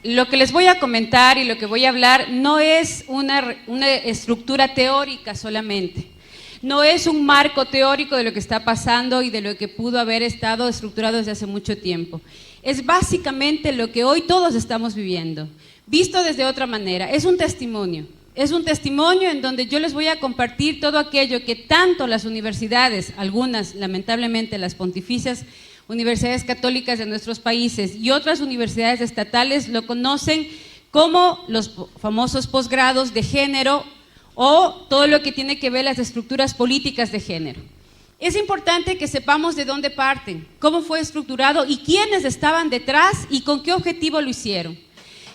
lo que les voy a comentar y lo que voy a hablar no es una estructura teórica solamente, no es un marco teórico de lo que está pasando y de lo que pudo haber estado estructurado desde hace mucho tiempo. Es básicamente lo que hoy todos estamos viviendo, visto desde otra manera. Es un testimonio en donde yo les voy a compartir todo aquello que tanto las universidades, algunas lamentablemente las pontificias universidades católicas de nuestros países y otras universidades estatales lo conocen como los famosos posgrados de género o todo lo que tiene que ver las estructuras políticas de género. Es importante que sepamos de dónde parten, cómo fue estructurado y quiénes estaban detrás y con qué objetivo lo hicieron.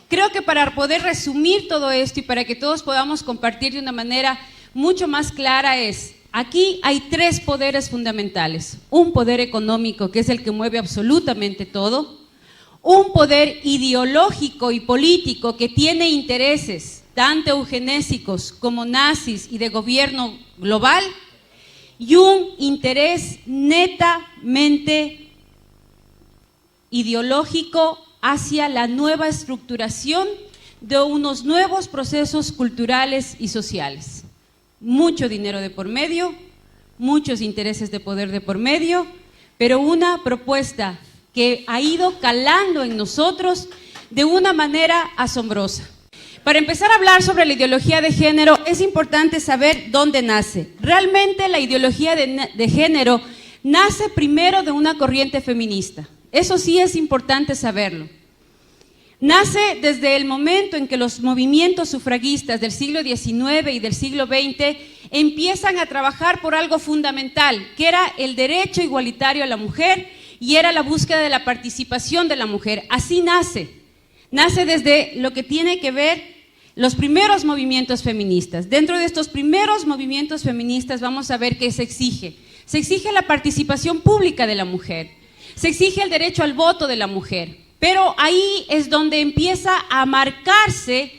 Creo que para poder resumir todo esto y para que todos podamos compartir de una manera mucho más clara aquí hay tres poderes fundamentales. Un poder económico, que es el que mueve absolutamente todo. Un poder ideológico y político que tiene intereses, tanto eugenésicos como nazis y de gobierno global. Y un interés netamente ideológico hacia la nueva estructuración de unos nuevos procesos culturales y sociales. Mucho dinero de por medio, muchos intereses de poder de por medio, pero una propuesta que ha ido calando en nosotros de una manera asombrosa. Para empezar a hablar sobre la ideología de género, es importante saber dónde nace. Realmente la ideología de género nace primero de una corriente feminista. Eso sí es importante saberlo. Nace desde el momento en que los movimientos sufragistas del siglo XIX y del siglo XX empiezan a trabajar por algo fundamental, que era el derecho igualitario a la mujer y era la búsqueda de la participación de la mujer. Así nace. Nace desde lo que tiene que ver los primeros movimientos feministas. Dentro de estos primeros movimientos feministas vamos a ver qué se exige. Se exige la participación pública de la mujer, se exige el derecho al voto de la mujer. Pero ahí es donde empieza a marcarse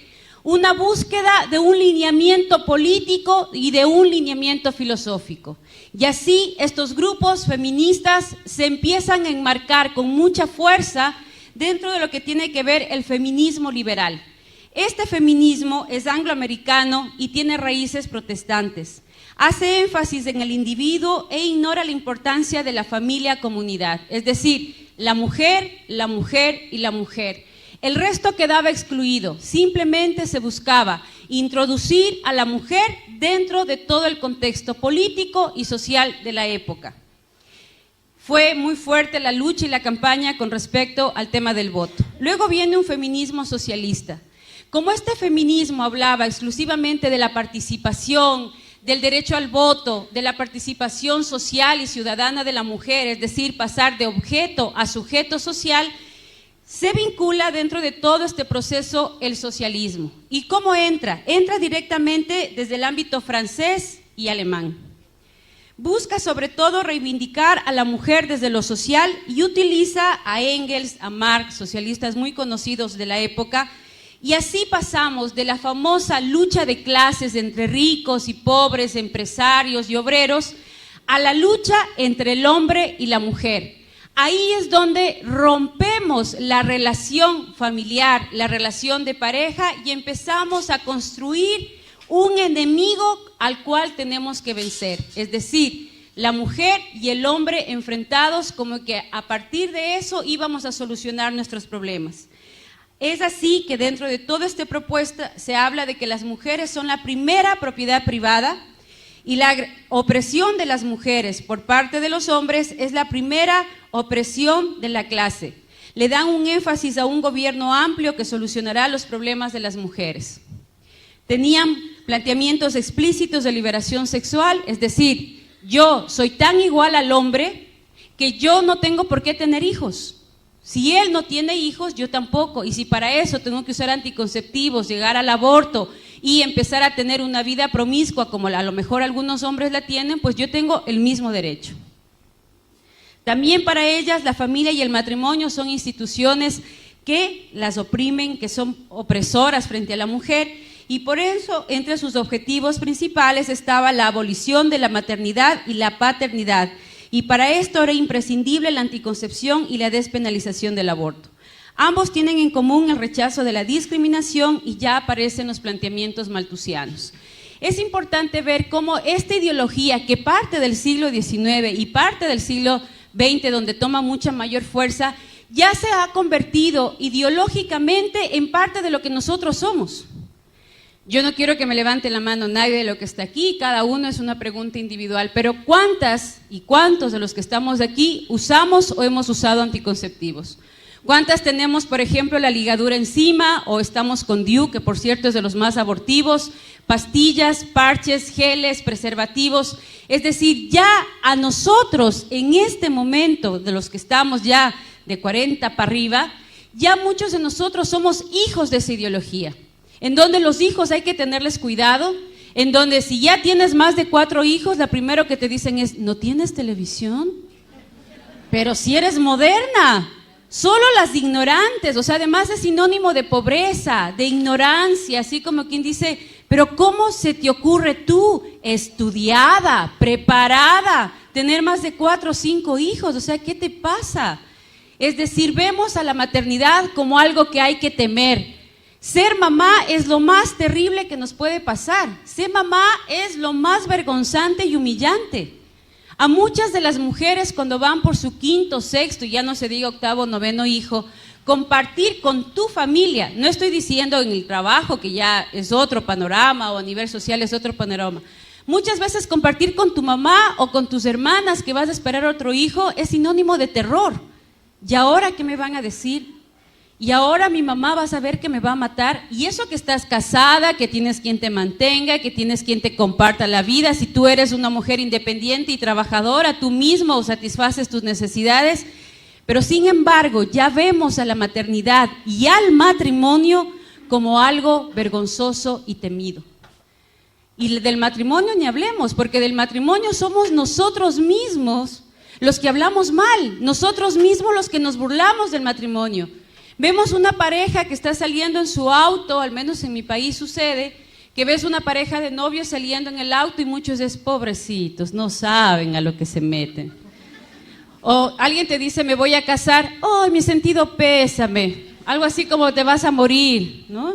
una búsqueda de un lineamiento político y de un lineamiento filosófico. Y así estos grupos feministas se empiezan a enmarcar con mucha fuerza dentro de lo que tiene que ver el feminismo liberal. Este feminismo es angloamericano y tiene raíces protestantes. Hace énfasis en el individuo e ignora la importancia de la familia-comunidad, es decir, la mujer y la mujer. El resto quedaba excluido, simplemente se buscaba introducir a la mujer dentro de todo el contexto político y social de la época. Fue muy fuerte la lucha y la campaña con respecto al tema del voto. Luego viene un feminismo socialista. Como este feminismo hablaba exclusivamente de la participación, del derecho al voto, de la participación social y ciudadana de la mujer, es decir, pasar de objeto a sujeto social, se vincula dentro de todo este proceso el socialismo. ¿Y cómo entra? Entra directamente desde el ámbito francés y alemán. Busca sobre todo reivindicar a la mujer desde lo social y utiliza a Engels, a Marx, socialistas muy conocidos de la época. Y así pasamos de la famosa lucha de clases entre ricos y pobres, empresarios y obreros, a la lucha entre el hombre y la mujer. Ahí es donde rompemos la relación familiar, la relación de pareja y empezamos a construir un enemigo al cual tenemos que vencer. Es decir, la mujer y el hombre enfrentados, como que a partir de eso íbamos a solucionar nuestros problemas. Es así que dentro de toda esta propuesta se habla de que las mujeres son la primera propiedad privada y la opresión de las mujeres por parte de los hombres es la primera opresión de la clase. Le dan un énfasis a un gobierno amplio que solucionará los problemas de las mujeres. Tenían planteamientos explícitos de liberación sexual, es decir, yo soy tan igual al hombre que yo no tengo por qué tener hijos. Si él no tiene hijos, yo tampoco, y si para eso tengo que usar anticonceptivos, llegar al aborto y empezar a tener una vida promiscua como a lo mejor algunos hombres la tienen, pues yo tengo el mismo derecho. También para ellas la familia y el matrimonio son instituciones que las oprimen, que son opresoras frente a la mujer, y por eso entre sus objetivos principales estaba la abolición de la maternidad y la paternidad. Y para esto era imprescindible la anticoncepción y la despenalización del aborto. Ambos tienen en común el rechazo de la discriminación y ya aparecen los planteamientos malthusianos. Es importante ver cómo esta ideología que parte del siglo XIX y parte del siglo XX, donde toma mucha mayor fuerza, ya se ha convertido ideológicamente en parte de lo que nosotros somos. Yo no quiero que me levante la mano nadie de lo que está aquí, cada uno es una pregunta individual, pero ¿cuántas y cuántos de los que estamos aquí usamos o hemos usado anticonceptivos? ¿Cuántas tenemos, por ejemplo, la ligadura encima o estamos con DIU, que por cierto es de los más abortivos, pastillas, parches, geles, preservativos? Es decir, ya a nosotros en este momento, de los que estamos ya de 40 para arriba, ya muchos de nosotros somos hijos de esa ideología, en donde los hijos hay que tenerles cuidado, en donde si ya tienes más de 4 hijos, lo primero que te dicen es, ¿no tienes televisión? Pero si eres moderna. Solo las ignorantes, o sea, además es sinónimo de pobreza, de ignorancia, así como quien dice, pero ¿cómo se te ocurre tú, estudiada, preparada, tener más de 4 o 5 hijos? O sea, ¿qué te pasa? Es decir, vemos a la maternidad como algo que hay que temer. Ser mamá es lo más terrible que nos puede pasar. Ser mamá es lo más vergonzante y humillante. A muchas de las mujeres cuando van por su 5º, 6º, y ya no se diga 8º, 9º hijo, compartir con tu familia, no estoy diciendo en el trabajo que ya es otro panorama o a nivel social es otro panorama, muchas veces compartir con tu mamá o con tus hermanas que vas a esperar otro hijo es sinónimo de terror. ¿Y ahora qué me van a decir? Y ahora mi mamá va a saber que me va a matar, y eso que estás casada, que tienes quien te mantenga, que tienes quien te comparta la vida, si tú eres una mujer independiente y trabajadora, tú mismo satisfaces tus necesidades, pero sin embargo ya vemos a la maternidad y al matrimonio como algo vergonzoso y temido. Y del matrimonio ni hablemos, porque del matrimonio somos nosotros mismos los que hablamos mal, nosotros mismos los que nos burlamos del matrimonio. Vemos una pareja que está saliendo en su auto, al menos en mi país sucede, que ves una pareja de novios saliendo en el auto y muchos es pobrecitos, no saben a lo que se meten. O alguien te dice, me voy a casar, oh, mi sentido pésame, algo así como te vas a morir, ¿no?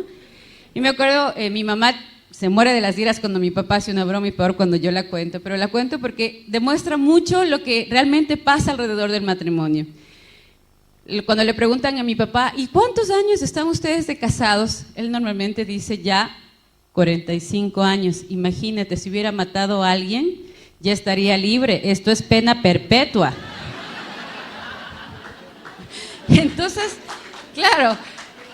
Y me acuerdo, mi mamá se muere de las iras cuando mi papá hace una broma y peor cuando yo la cuento, pero la cuento porque demuestra mucho lo que realmente pasa alrededor del matrimonio. Cuando le preguntan a mi papá, ¿y cuántos años están ustedes de casados? Él normalmente dice ya 45 años. Imagínate, si hubiera matado a alguien, ya estaría libre. Esto es pena perpetua. Entonces, claro,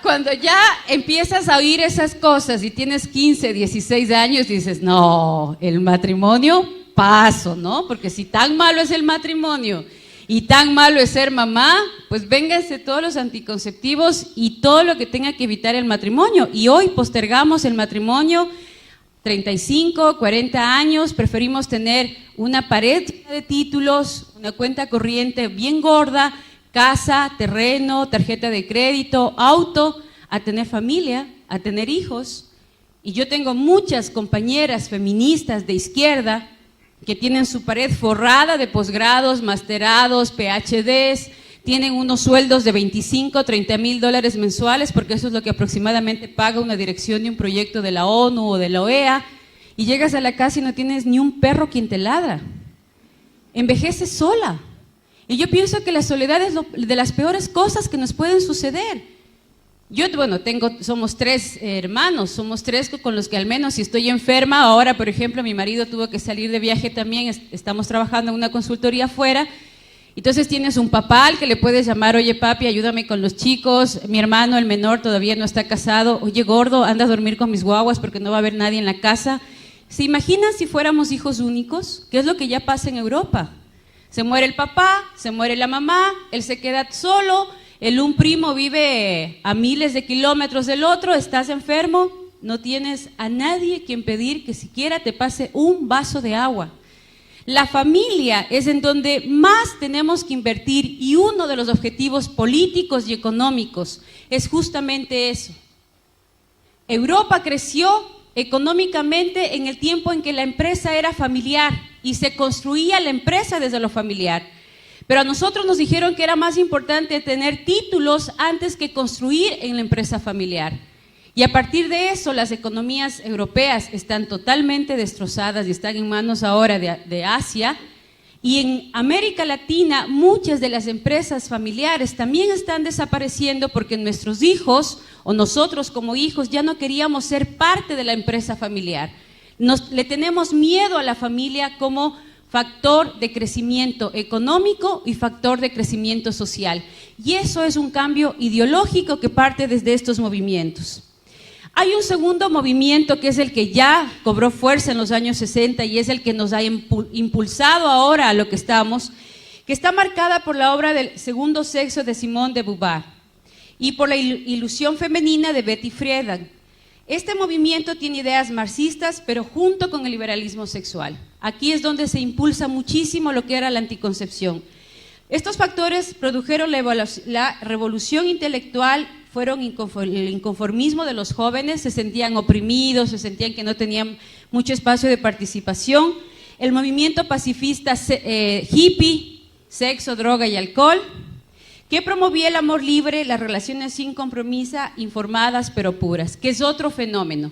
cuando ya empiezas a oír esas cosas y tienes 15, 16 años, dices, no, el matrimonio, paso, ¿no? Porque si tan malo es el matrimonio y tan malo es ser mamá, pues vénganse todos los anticonceptivos y todo lo que tenga que evitar el matrimonio. Y hoy postergamos el matrimonio 35, 40 años, preferimos tener una pared de títulos, una cuenta corriente bien gorda, casa, terreno, tarjeta de crédito, auto, a tener familia, a tener hijos. Y yo tengo muchas compañeras feministas de izquierda que tienen su pared forrada de posgrados, masterados, PhDs, tienen unos sueldos de 25, 30 mil dólares mensuales, porque eso es lo que aproximadamente paga una dirección de un proyecto de la ONU o de la OEA, y llegas a la casa y no tienes ni un perro quien te ladra. Envejeces sola. Y yo pienso que la soledad es de las peores cosas que nos pueden suceder. Yo, bueno, somos 3 hermanos, somos 3 con los que al menos si estoy enferma, ahora por ejemplo mi marido tuvo que salir de viaje también, estamos trabajando en una consultoría afuera, entonces tienes un papá al que le puedes llamar, oye papi, ayúdame con los chicos, mi hermano, el menor, todavía no está casado, oye gordo, anda a dormir con mis guaguas porque no va a haber nadie en la casa. ¿Se imaginan si fuéramos hijos únicos? ¿Qué es lo que ya pasa en Europa? Se muere el papá, se muere la mamá, él se queda solo, un primo vive a miles de kilómetros del otro, estás enfermo, no tienes a nadie quien pedir que siquiera te pase un vaso de agua. La familia es en donde más tenemos que invertir y uno de los objetivos políticos y económicos es justamente eso. Europa creció económicamente en el tiempo en que la empresa era familiar y se construía la empresa desde lo familiar. Pero a nosotros nos dijeron que era más importante tener títulos antes que construir en la empresa familiar. Y a partir de eso, las economías europeas están totalmente destrozadas y están en manos ahora de Asia. Y en América Latina, muchas de las empresas familiares también están desapareciendo porque nuestros hijos, o nosotros como hijos, ya no queríamos ser parte de la empresa familiar. Le tenemos miedo a la familia como factor de crecimiento económico y factor de crecimiento social. Y eso es un cambio ideológico que parte desde estos movimientos. Hay un segundo movimiento que es el que ya cobró fuerza en los años 60 y es el que nos ha impulsado ahora a lo que estamos, que está marcada por la obra del segundo sexo de Simone de Beauvoir y por la ilusión femenina de Betty Friedan. Este movimiento tiene ideas marxistas, pero junto con el liberalismo sexual. Aquí es donde se impulsa muchísimo lo que era la anticoncepción. Estos factores produjeron la revolución intelectual, fueron el inconformismo de los jóvenes, se sentían oprimidos, se sentían que no tenían mucho espacio de participación. El movimiento pacifista hippie, sexo, droga y alcohol, que promovía el amor libre, las relaciones sin compromiso, informadas pero puras, que es otro fenómeno.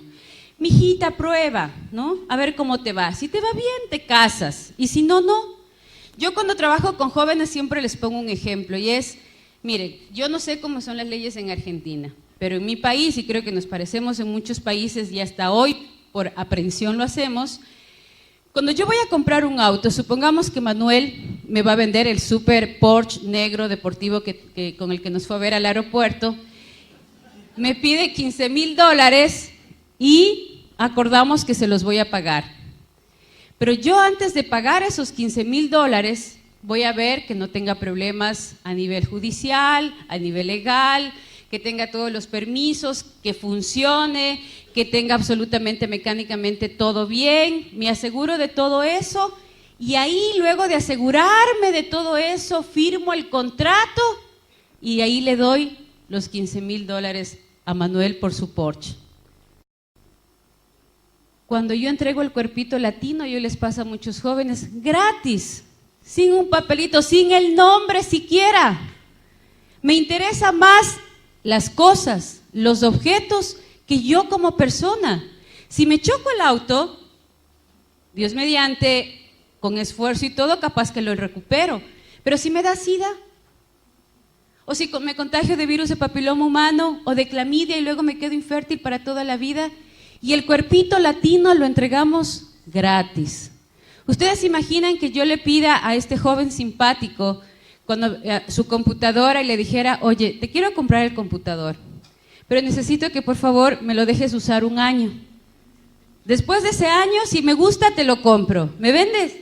Mijita, prueba, ¿no? A ver cómo te va. Si te va bien, te casas, y si no, no. Yo cuando trabajo con jóvenes siempre les pongo un ejemplo, y es, miren, yo no sé cómo son las leyes en Argentina, pero en mi país, y creo que nos parecemos en muchos países, y hasta hoy por aprensión lo hacemos, cuando yo voy a comprar un auto, supongamos que Manuel me va a vender el super Porsche negro deportivo con el que nos fue a ver al aeropuerto, me pide $15,000 y acordamos que se los voy a pagar. Pero yo antes de pagar esos $15,000 voy a ver que no tenga problemas a nivel judicial, a nivel legal, que tenga todos los permisos, que funcione, que tenga absolutamente mecánicamente todo bien, me aseguro de todo eso y ahí luego de asegurarme de todo eso firmo el contrato y ahí le doy los $15,000 a Manuel por su Porsche. Cuando yo entrego el cuerpito latino, yo les paso a muchos jóvenes gratis, sin un papelito, sin el nombre siquiera. Me interesa más las cosas, los objetos, que yo como persona. Si me choco el auto, Dios mediante, con esfuerzo y todo, capaz que lo recupero. Pero si me da SIDA, o si me contagio de virus de papiloma humano o de clamidia y luego me quedo infértil para toda la vida, y el cuerpito latino lo entregamos gratis. ¿Ustedes se imaginan que yo le pida a este joven simpático su computadora y le dijera, oye, te quiero comprar el computador, pero necesito que por favor me lo dejes usar 1 año. Después de ese año, si me gusta, te lo compro. ¿Me vendes?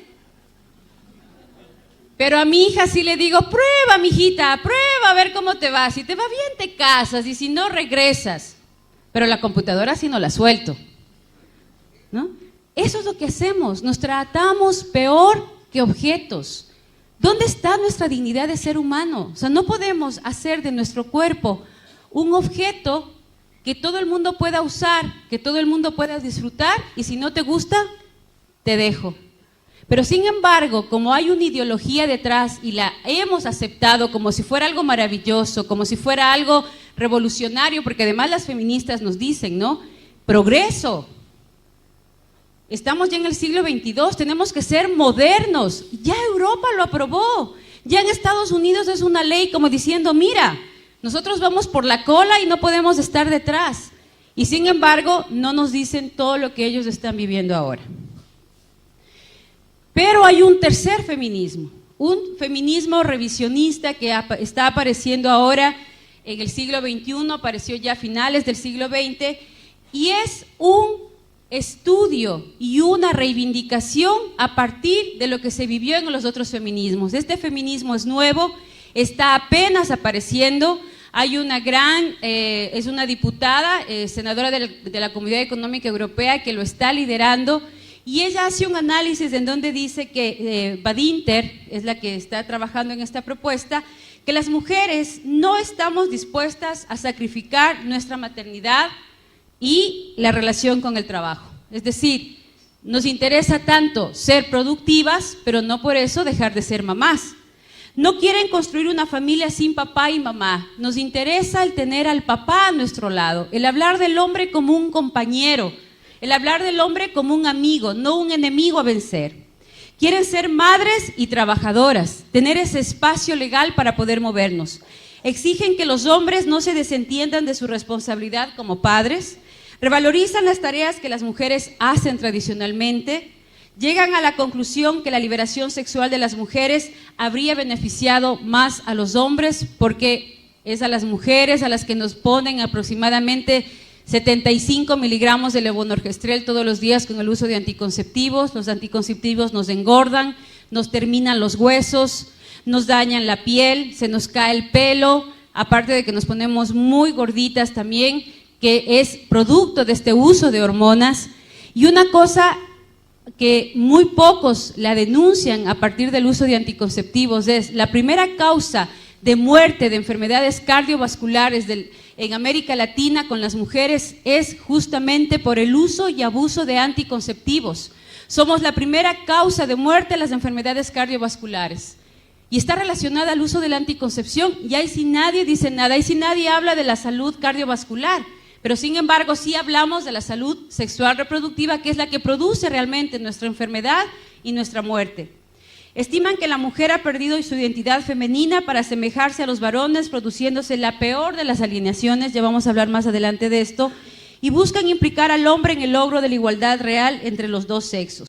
Pero a mi hija sí le digo, prueba, mijita, prueba a ver cómo te va. Si te va bien, te casas, y si no, regresas. Pero la computadora sí no la suelto, ¿no? Eso es lo que hacemos, nos tratamos peor que objetos. ¿Dónde está nuestra dignidad de ser humano? O sea, no podemos hacer de nuestro cuerpo un objeto que todo el mundo pueda usar, que todo el mundo pueda disfrutar, y si no te gusta, te dejo. Pero sin embargo, como hay una ideología detrás y la hemos aceptado como si fuera algo maravilloso, como si fuera algo revolucionario, porque además las feministas nos dicen, ¿no? Progreso. Estamos ya en el siglo XXII, tenemos que ser modernos. Ya Europa lo aprobó. Ya en Estados Unidos es una ley como diciendo, mira, nosotros vamos por la cola y no podemos estar detrás. Y sin embargo, no nos dicen todo lo que ellos están viviendo ahora. Pero hay un tercer feminismo, un feminismo revisionista que está apareciendo ahora en el siglo XXI, apareció ya a finales del siglo XX, y es un estudio y una reivindicación a partir de lo que se vivió en los otros feminismos. Este feminismo es nuevo, está apenas apareciendo. Hay una es una diputada, senadora de la Comunidad Económica Europea, que lo está liderando, y ella hace un análisis en donde dice que Badinter es la que está trabajando en esta propuesta, que las mujeres no estamos dispuestas a sacrificar nuestra maternidad y la relación con el trabajo. Es decir, nos interesa tanto ser productivas, pero no por eso dejar de ser mamás. No quieren construir una familia sin papá y mamá. Nos interesa el tener al papá a nuestro lado, el hablar del hombre como un compañero, el hablar del hombre como un amigo, no un enemigo a vencer. Quieren ser madres y trabajadoras, tener ese espacio legal para poder movernos. Exigen que los hombres no se desentiendan de su responsabilidad como padres, revalorizan las tareas que las mujeres hacen tradicionalmente, llegan a la conclusión que la liberación sexual de las mujeres habría beneficiado más a los hombres porque es a las mujeres a las que nos ponen aproximadamente 75 miligramos de levonorgestrel todos los días con el uso de anticonceptivos. Los anticonceptivos nos engordan, nos terminan los huesos, nos dañan la piel, se nos cae el pelo, aparte de que nos ponemos muy gorditas también, que es producto de este uso de hormonas. Y una cosa que muy pocos la denuncian a partir del uso de anticonceptivos es la primera causa de muerte de enfermedades cardiovasculares en América Latina con las mujeres es justamente por el uso y abuso de anticonceptivos. Somos la primera causa de muerte de las enfermedades cardiovasculares y está relacionada al uso de la anticoncepción, y ahí sí nadie dice nada, ahí sí nadie habla de la salud cardiovascular, pero sin embargo sí hablamos de la salud sexual reproductiva, que es la que produce realmente nuestra enfermedad y nuestra muerte. Estiman que la mujer ha perdido su identidad femenina para asemejarse a los varones, produciéndose la peor de las alienaciones, ya vamos a hablar más adelante de esto, y buscan implicar al hombre en el logro de la igualdad real entre los dos sexos.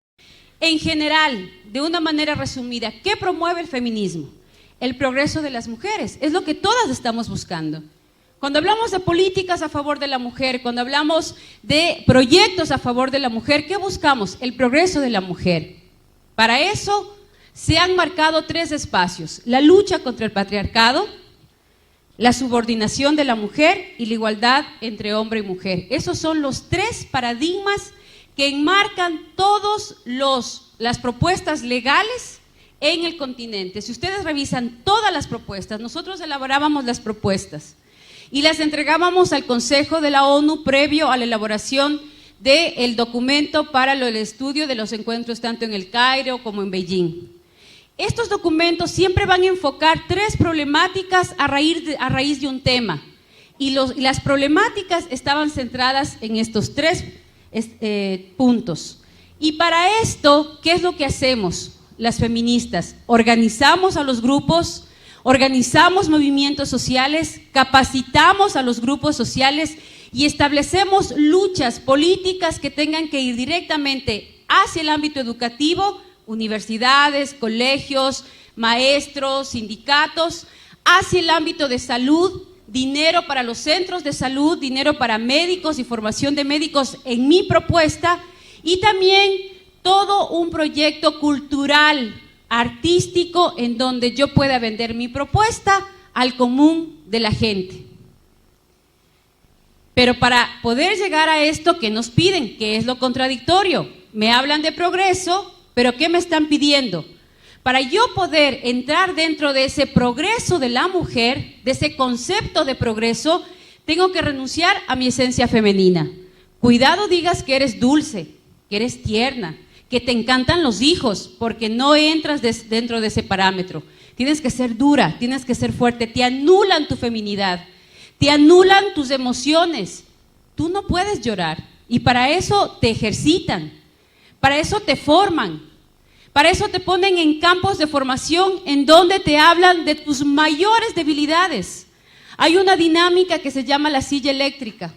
En general, de una manera resumida, ¿qué promueve el feminismo? El progreso de las mujeres, es lo que todas estamos buscando. Cuando hablamos de políticas a favor de la mujer, cuando hablamos de proyectos a favor de la mujer, ¿qué buscamos? El progreso de la mujer. Para eso se han marcado 3 espacios: la lucha contra el patriarcado, la subordinación de la mujer y la igualdad entre hombre y mujer. Esos son los 3 paradigmas que enmarcan todas las propuestas legales en el continente. Si ustedes revisan todas las propuestas, nosotros elaborábamos las propuestas y las entregábamos al Consejo de la ONU previo a la elaboración del documento para el estudio de los encuentros tanto en el Cairo como en Beijing. Estos documentos siempre van a enfocar 3 problemáticas a raíz de un tema, y las problemáticas estaban centradas en estos 3 puntos. Y para esto, ¿qué es lo que hacemos las feministas? Organizamos a los grupos, organizamos movimientos sociales, capacitamos a los grupos sociales y establecemos luchas políticas que tengan que ir directamente hacia el ámbito educativo, universidades, colegios, maestros, sindicatos, hacia el ámbito de salud, dinero para los centros de salud, dinero para médicos y formación de médicos en mi propuesta, y también todo un proyecto cultural, artístico, en donde yo pueda vender mi propuesta al común de la gente. Pero para poder llegar a esto, ¿qué nos piden? ¿Qué es lo contradictorio? Me hablan de progreso, pero ¿qué me están pidiendo? Para yo poder entrar dentro de ese progreso de la mujer, de ese concepto de progreso, tengo que renunciar a mi esencia femenina. Cuidado digas que eres dulce, que eres tierna, que te encantan los hijos, porque no entras dentro de ese parámetro. Tienes que ser dura, tienes que ser fuerte, te anulan tu feminidad, te anulan tus emociones. Tú no puedes llorar, y para eso te ejercitan, para eso te forman. Para eso te ponen en campos de formación en donde te hablan de tus mayores debilidades. Hay una dinámica que se llama la silla eléctrica.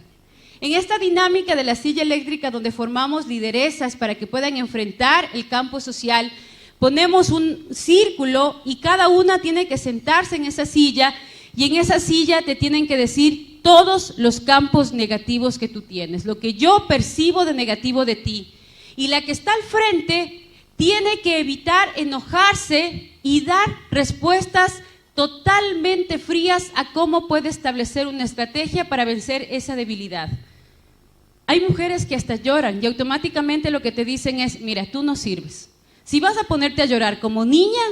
En esta dinámica de la silla eléctrica, donde formamos lideresas para que puedan enfrentar el campo social, ponemos un círculo y cada una tiene que sentarse en esa silla, y en esa silla te tienen que decir todos los campos negativos que tú tienes, lo que yo percibo de negativo de ti. Y la que está al frente tiene que evitar enojarse y dar respuestas totalmente frías a cómo puede establecer una estrategia para vencer esa debilidad. Hay mujeres que hasta lloran y automáticamente lo que te dicen es: mira, tú no sirves. Si vas a ponerte a llorar como niña,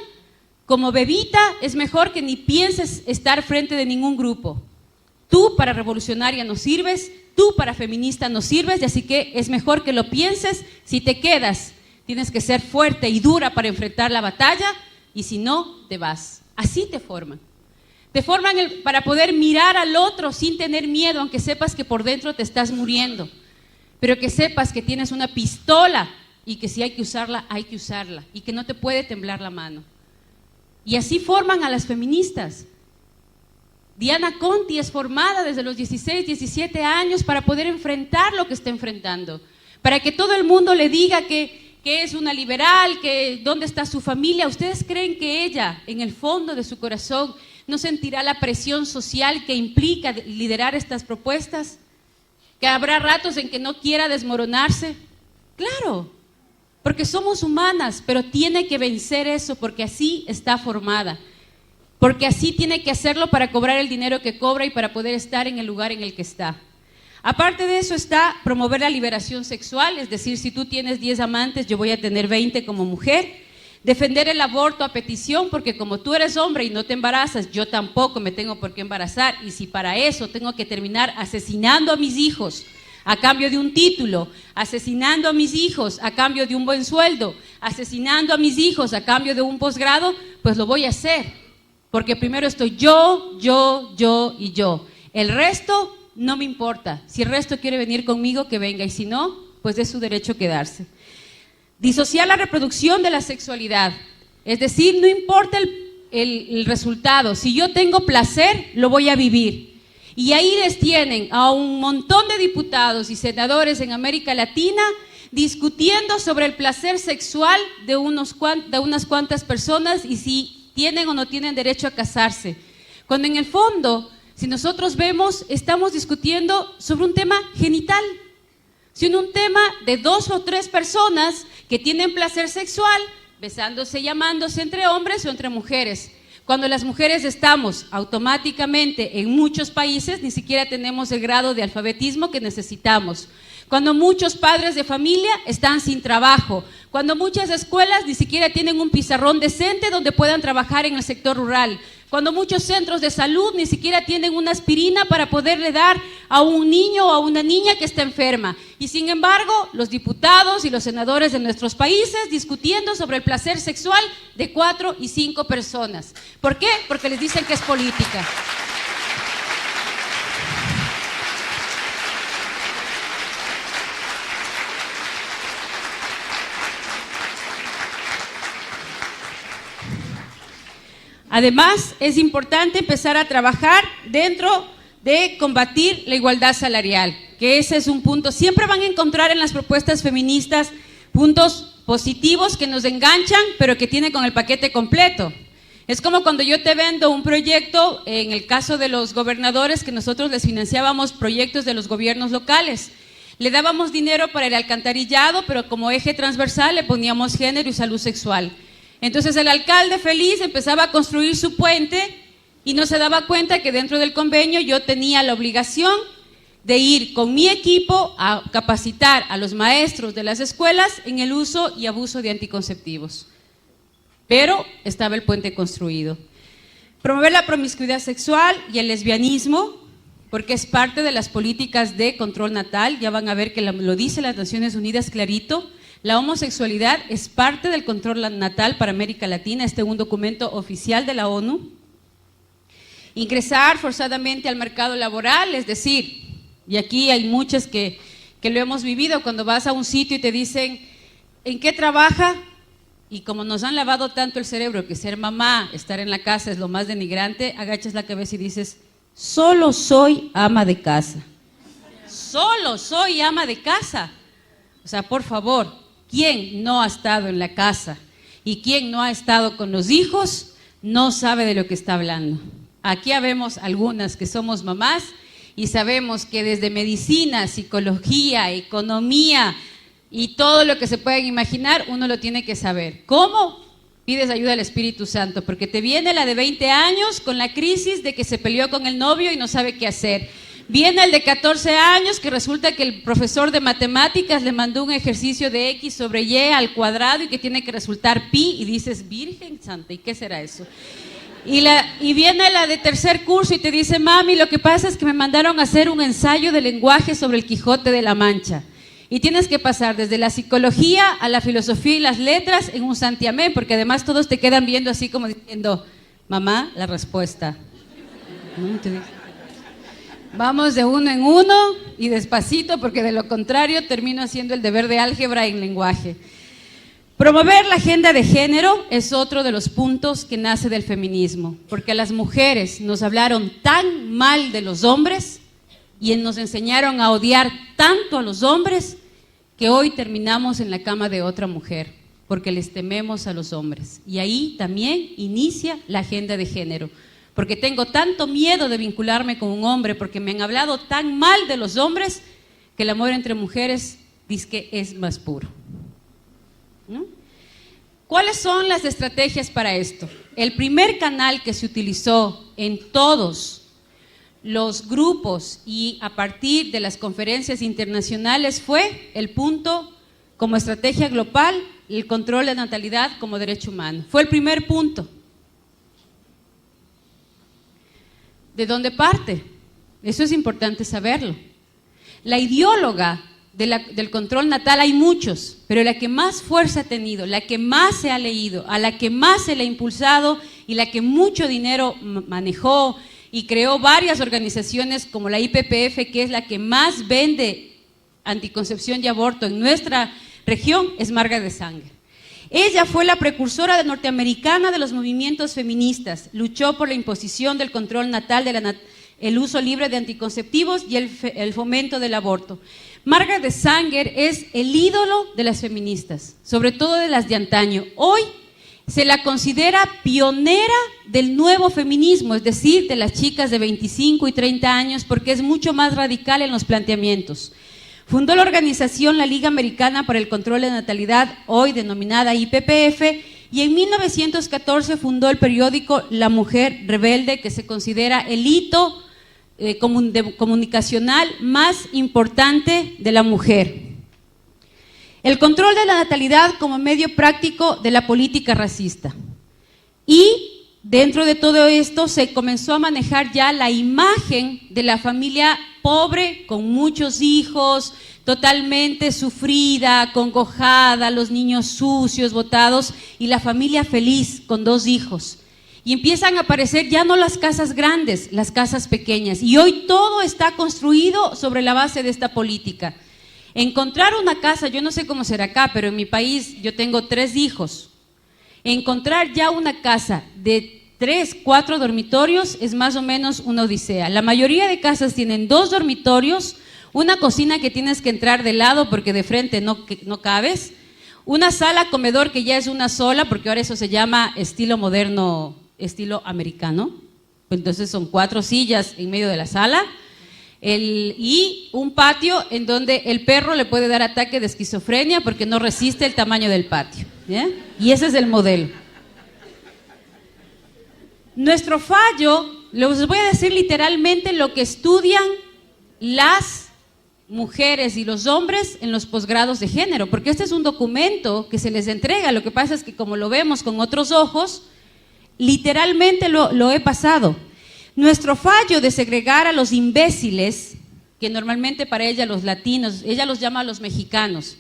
como bebita, es mejor que ni pienses estar frente de ningún grupo. Tú para revolucionaria no sirves, tú para feminista no sirves, y así que es mejor que lo pienses. Si te quedas, tienes que ser fuerte y dura para enfrentar la batalla, y si no, te vas. Así te forman. Te forman para poder mirar al otro sin tener miedo, aunque sepas que por dentro te estás muriendo. Pero que sepas que tienes una pistola y que si hay que usarla, hay que usarla. Y que no te puede temblar la mano. Y así forman a las feministas. Diana Conti es formada desde los 16, 17 años para poder enfrentar lo que está enfrentando. Para que todo el mundo le diga que es una liberal, que dónde está su familia. ¿Ustedes creen que ella, en el fondo de su corazón, no sentirá la presión social que implica liderar estas propuestas? ¿Que habrá ratos en que no quiera desmoronarse? Claro, porque somos humanas, pero tiene que vencer eso porque así está formada. Porque así tiene que hacerlo para cobrar el dinero que cobra y para poder estar en el lugar en el que está. Aparte de eso está promover la liberación sexual, es decir, si tú tienes 10 amantes, yo voy a tener 20 como mujer. Defender el aborto a petición, porque como tú eres hombre y no te embarazas, yo tampoco me tengo por qué embarazar. Y si para eso tengo que terminar asesinando a mis hijos a cambio de un título, asesinando a mis hijos a cambio de un buen sueldo, asesinando a mis hijos a cambio de un posgrado, pues lo voy a hacer. Porque primero estoy yo y yo. El resto no me importa. Si el resto quiere venir conmigo, que venga. Y si no, pues es su derecho quedarse. Disociar la reproducción de la sexualidad. Es decir, no importa el resultado. Si yo tengo placer, lo voy a vivir. Y ahí les tienen a un montón de diputados y senadores en América Latina discutiendo sobre el placer sexual de unas cuantas personas y si tienen o no tienen derecho a casarse. Cuando en el fondo, si nosotros vemos, estamos discutiendo sobre un tema genital, sino un tema de 2 o 3 personas que tienen placer sexual, besándose y amándose entre hombres o entre mujeres. Cuando las mujeres estamos automáticamente en muchos países, ni siquiera tenemos el grado de alfabetismo que necesitamos. Cuando muchos padres de familia están sin trabajo, cuando muchas escuelas ni siquiera tienen un pizarrón decente donde puedan trabajar en el sector rural, cuando muchos centros de salud ni siquiera tienen una aspirina para poderle dar a un niño o a una niña que está enferma. Y sin embargo, los diputados y los senadores de nuestros países discutiendo sobre el placer sexual de 4 y 5 personas. ¿Por qué? Porque les dicen que es política. Además, es importante empezar a trabajar dentro de combatir la igualdad salarial, que ese es un punto. Siempre van a encontrar en las propuestas feministas puntos positivos que nos enganchan, pero que tienen con el paquete completo. Es como cuando yo te vendo un proyecto, en el caso de los gobernadores, que nosotros les financiábamos proyectos de los gobiernos locales. Le dábamos dinero para el alcantarillado, pero como eje transversal le poníamos género y salud sexual. Entonces el alcalde feliz empezaba a construir su puente y no se daba cuenta que dentro del convenio yo tenía la obligación de ir con mi equipo a capacitar a los maestros de las escuelas en el uso y abuso de anticonceptivos. Pero estaba el puente construido. Promover la promiscuidad sexual y el lesbianismo, porque es parte de las políticas de control natal. Ya van a ver que lo dice las Naciones Unidas clarito. La homosexualidad es parte del control natal para América Latina, un documento oficial de la ONU. Ingresar forzadamente al mercado laboral, es decir, y aquí hay muchas que lo hemos vivido, cuando vas a un sitio y te dicen, ¿en qué trabaja? Y como nos han lavado tanto el cerebro que ser mamá, estar en la casa es lo más denigrante, agachas la cabeza y dices, solo soy ama de casa. Solo soy ama de casa. O sea, por favor, ¿quién no ha estado en la casa y quién no ha estado con los hijos no sabe de lo que está hablando? Aquí habemos algunas que somos mamás y sabemos que desde medicina, psicología, economía y todo lo que se puedan imaginar, uno lo tiene que saber. ¿Cómo? Pides ayuda al Espíritu Santo, porque te viene la de 20 años con la crisis de que se peleó con el novio y no sabe qué hacer. Viene el de 14 años que resulta que el profesor de matemáticas le mandó un ejercicio de X sobre Y al cuadrado y que tiene que resultar pi y dices, Virgen Santa, ¿y qué será eso? Y viene la de tercer curso y te dice, mami, lo que pasa es que me mandaron a hacer un ensayo de lenguaje sobre el Quijote de la Mancha. Y tienes que pasar desde la psicología a la filosofía y las letras en un santiamén, porque además todos te quedan viendo así como diciendo, Mamá, la respuesta. Vamos de uno en uno y despacito, porque de lo contrario termino haciendo el deber de álgebra en lenguaje. Promover la agenda de género es otro de los puntos que nace del feminismo, porque a las mujeres nos hablaron tan mal de los hombres y nos enseñaron a odiar tanto a los hombres que hoy terminamos en la cama de otra mujer, porque les tememos a los hombres. Y ahí también inicia la agenda de género, porque tengo tanto miedo de vincularme con un hombre, porque me han hablado tan mal de los hombres, que el amor entre mujeres dizque es más puro. ¿No? ¿Cuáles son las estrategias para esto? El primer canal que se utilizó en todos los grupos y a partir de las conferencias internacionales fue el punto como estrategia global, el control de natalidad como derecho humano. Fue el primer punto. ¿De dónde parte? Eso es importante saberlo. La ideóloga del control natal hay muchos, pero la que más fuerza ha tenido, la que más se ha leído, a la que más se le ha impulsado y la que mucho dinero manejó y creó varias organizaciones como la IPPF, que es la que más vende anticoncepción y aborto en nuestra región, es Margaret Sanger. Ella fue la precursora norteamericana de los movimientos feministas, luchó por la imposición del control natal, el uso libre de anticonceptivos y el fomento del aborto. Margaret Sanger es el ídolo de las feministas, sobre todo de las de antaño. Hoy se la considera pionera del nuevo feminismo, es decir, de las chicas de 25 y 30 años, porque es mucho más radical en los planteamientos. Fundó la organización La Liga Americana para el Control de Natalidad, hoy denominada IPPF, y en 1914 fundó el periódico La Mujer Rebelde, que se considera el hito comunicacional más importante de la mujer. El control de la natalidad como medio práctico de la política racista. Y dentro de todo esto se comenzó a manejar ya la imagen de la familia pobre, con muchos hijos, totalmente sufrida, acongojada, los niños sucios, botados, y la familia feliz con 2 hijos. Y empiezan a aparecer ya no las casas grandes, las casas pequeñas. Y hoy todo está construido sobre la base de esta política. Encontrar una casa, yo no sé cómo será acá, pero en mi país yo tengo 3 hijos. Encontrar ya una casa de 3, 4 dormitorios es más o menos una odisea. La mayoría de casas tienen 2 dormitorios, una cocina que tienes que entrar de lado porque de frente no cabes, una sala comedor que ya es una sola, porque ahora eso se llama estilo moderno, estilo americano. Entonces son 4 sillas en medio de la sala y un patio en donde el perro le puede dar ataque de esquizofrenia porque no resiste el tamaño del patio, ¿ya? Y ese es el modelo. Nuestro fallo, les voy a decir literalmente lo que estudian las mujeres y los hombres en los posgrados de género, porque este es un documento que se les entrega. Lo que pasa es que como lo vemos con otros ojos, literalmente lo he pasado. Nuestro fallo de segregar a los imbéciles, que normalmente para ella los latinos, ella los llama a los mexicanos,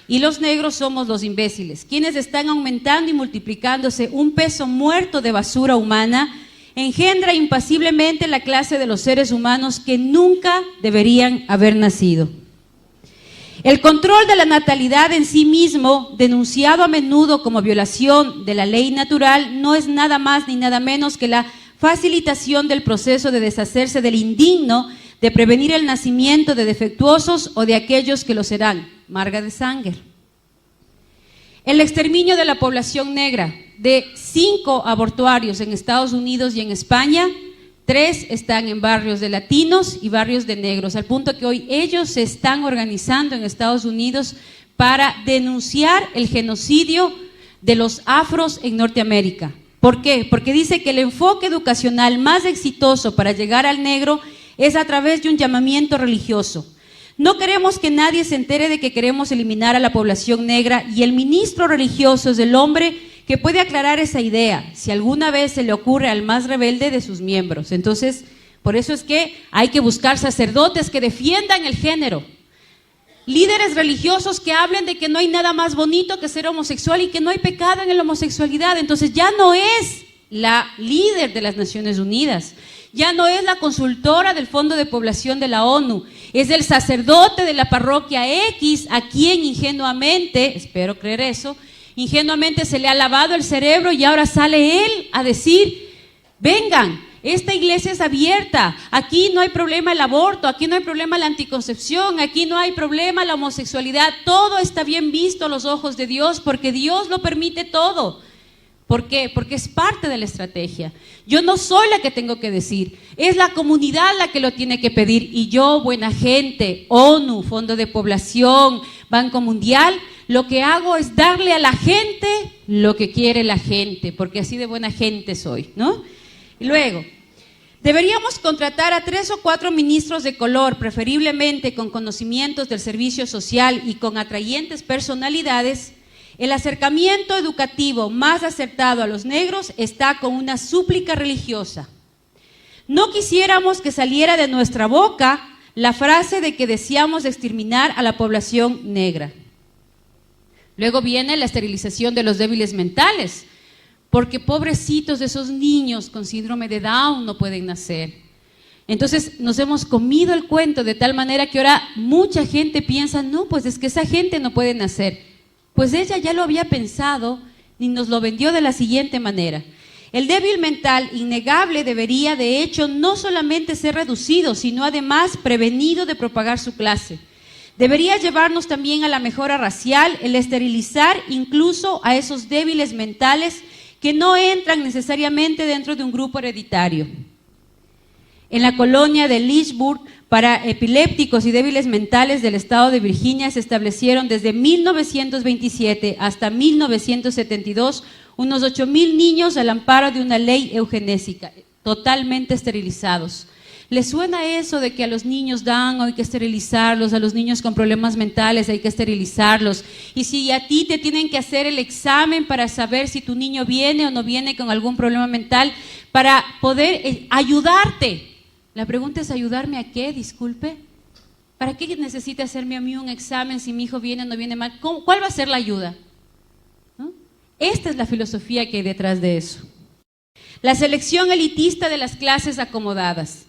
y los negros somos los imbéciles, quienes están aumentando y multiplicándose un peso muerto de basura humana, engendra impasiblemente la clase de los seres humanos que nunca deberían haber nacido. El control de la natalidad en sí mismo, denunciado a menudo como violación de la ley natural, no es nada más ni nada menos que la facilitación del proceso de deshacerse del indigno, de prevenir el nacimiento de defectuosos o de aquellos que lo serán. Margaret Sanger. El exterminio de la población negra. De 5 abortuarios en Estados Unidos y en España, 3 están en barrios de latinos y barrios de negros, al punto que hoy ellos se están organizando en Estados Unidos para denunciar el genocidio de los afros en Norteamérica. ¿Por qué? Porque dice que el enfoque educacional más exitoso para llegar al negro es a través de un llamamiento religioso. No queremos que nadie se entere de que queremos eliminar a la población negra, y el ministro religioso es el hombre que puede aclarar esa idea, si alguna vez se le ocurre al más rebelde de sus miembros. Entonces, por eso es que hay que buscar sacerdotes que defiendan el género, líderes religiosos que hablen de que no hay nada más bonito que ser homosexual y que no hay pecado en la homosexualidad. Entonces ya no es la líder de las Naciones Unidas. Ya no es la consultora del Fondo de Población de la ONU, es el sacerdote de la parroquia X a quien ingenuamente, espero creer eso, ingenuamente se le ha lavado el cerebro y ahora sale él a decir, vengan, esta iglesia es abierta, aquí no hay problema el aborto, aquí no hay problema la anticoncepción, aquí no hay problema la homosexualidad, todo está bien visto a los ojos de Dios porque Dios lo permite todo. ¿Por qué? Porque es parte de la estrategia. Yo no soy la que tengo que decir, es la comunidad la que lo tiene que pedir y yo, buena gente, ONU, Fondo de Población, Banco Mundial, lo que hago es darle a la gente lo que quiere la gente, porque así de buena gente soy, ¿no? Y luego, deberíamos contratar a 3 o 4 ministros de color, preferiblemente con conocimientos del servicio social y con atrayentes personalidades. El acercamiento educativo más acertado a los negros está con una súplica religiosa. No quisiéramos que saliera de nuestra boca la frase de que deseamos exterminar a la población negra. Luego viene la esterilización de los débiles mentales, porque pobrecitos de esos niños con síndrome de Down no pueden nacer. Entonces nos hemos comido el cuento de tal manera que ahora mucha gente piensa, no, pues es que esa gente no puede nacer. Pues ella ya lo había pensado y nos lo vendió de la siguiente manera. El débil mental innegable debería de hecho no solamente ser reducido, sino además prevenido de propagar su clase. Debería llevarnos también a la mejora racial, el esterilizar incluso a esos débiles mentales que no entran necesariamente dentro de un grupo hereditario. En la colonia de Lynchburg, para epilépticos y débiles mentales del estado de Virginia, se establecieron desde 1927 hasta 1972 unos 8,000 niños al amparo de una ley eugenésica, totalmente esterilizados. ¿Les suena eso de que a los niños hay que esterilizarlos, a los niños con problemas mentales hay que esterilizarlos? Y si a ti te tienen que hacer el examen para saber si tu niño viene o no viene con algún problema mental, para poder ayudarte. La pregunta es, ¿ayudarme a qué? Disculpe. ¿Para qué necesita hacerme a mí un examen si mi hijo viene o no viene mal? ¿Cuál va a ser la ayuda? ¿No? Esta es la filosofía que hay detrás de eso. La selección elitista de las clases acomodadas.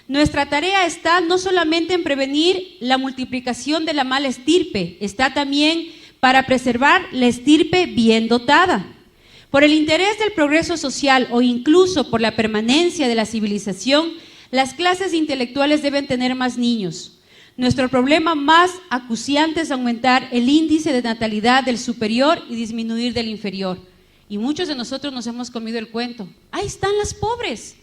Nuestra tarea está no solamente en prevenir la multiplicación de la mala estirpe, está también para preservar la estirpe bien dotada. Por el interés del progreso social o incluso por la permanencia de la civilización, las clases intelectuales deben tener más niños. Nuestro problema más acuciante es aumentar el índice de natalidad del superior y disminuir del inferior. Y muchos de nosotros nos hemos comido el cuento. Ahí están las pobres,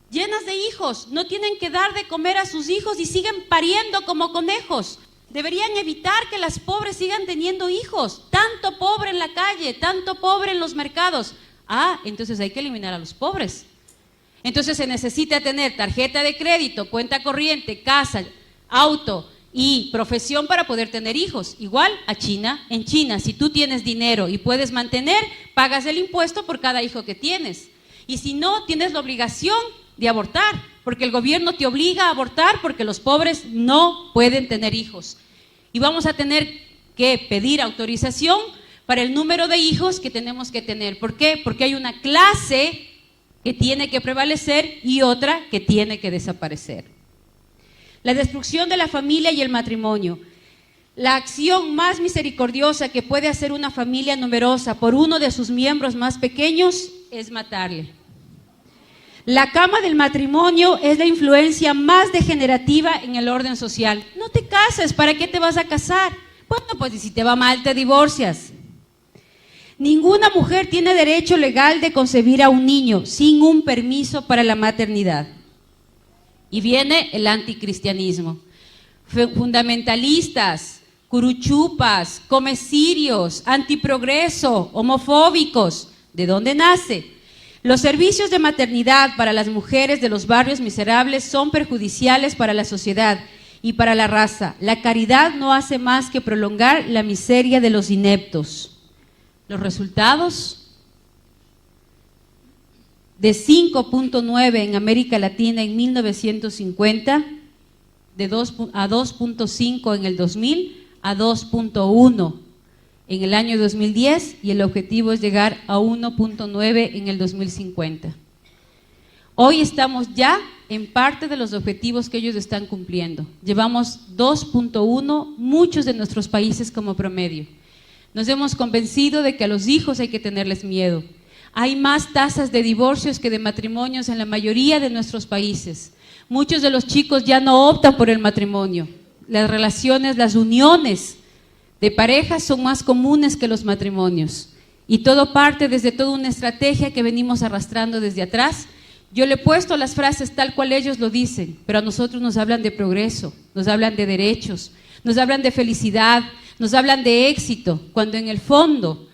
llenas de hijos, no tienen que dar de comer a sus hijos y siguen pariendo como conejos. Deberían evitar que las pobres sigan teniendo hijos. Tanto pobre en la calle, tanto pobre en los mercados. Entonces hay que eliminar a los pobres. Entonces se necesita tener tarjeta de crédito, cuenta corriente, casa, auto y profesión para poder tener hijos. Igual a China. En China, si tú tienes dinero y puedes mantener, pagas el impuesto por cada hijo que tienes. Y si no, tienes la obligación de abortar, porque el gobierno te obliga a abortar porque los pobres no pueden tener hijos. Y vamos a tener que pedir autorización para el número de hijos que tenemos que tener. ¿Por qué? Porque hay una clase que tiene que prevalecer y otra que tiene que desaparecer. La destrucción de la familia y el matrimonio. La acción más misericordiosa que puede hacer una familia numerosa por uno de sus miembros más pequeños es matarle. La cama del matrimonio es la influencia más degenerativa en el orden social. No te cases, ¿para qué te vas a casar? Bueno, pues si te va mal te divorcias. Ninguna mujer tiene derecho legal de concebir a un niño sin un permiso para la maternidad. Y viene el anticristianismo. Fundamentalistas, curuchupas, comecirios, antiprogreso, homofóbicos. ¿De dónde nace? Los servicios de maternidad para las mujeres de los barrios miserables son perjudiciales para la sociedad y para la raza. La caridad no hace más que prolongar la miseria de los ineptos. Los resultados, de 5.9 en América Latina en 1950, a 2.5 en el 2000, a 2.1 en el año 2010 y el objetivo es llegar a 1.9 en el 2050. Hoy estamos ya en parte de los objetivos que ellos están cumpliendo. Llevamos 2.1, muchos de nuestros países como promedio. Nos hemos convencido de que a los hijos hay que tenerles miedo. Hay más tasas de divorcios que de matrimonios en la mayoría de nuestros países. Muchos de los chicos ya no optan por el matrimonio. Las relaciones, las uniones de parejas son más comunes que los matrimonios. Y todo parte desde toda una estrategia que venimos arrastrando desde atrás. Yo le he puesto las frases tal cual ellos lo dicen, pero a nosotros nos hablan de progreso, nos hablan de derechos, nos hablan de felicidad, nos hablan de éxito, cuando en el fondo,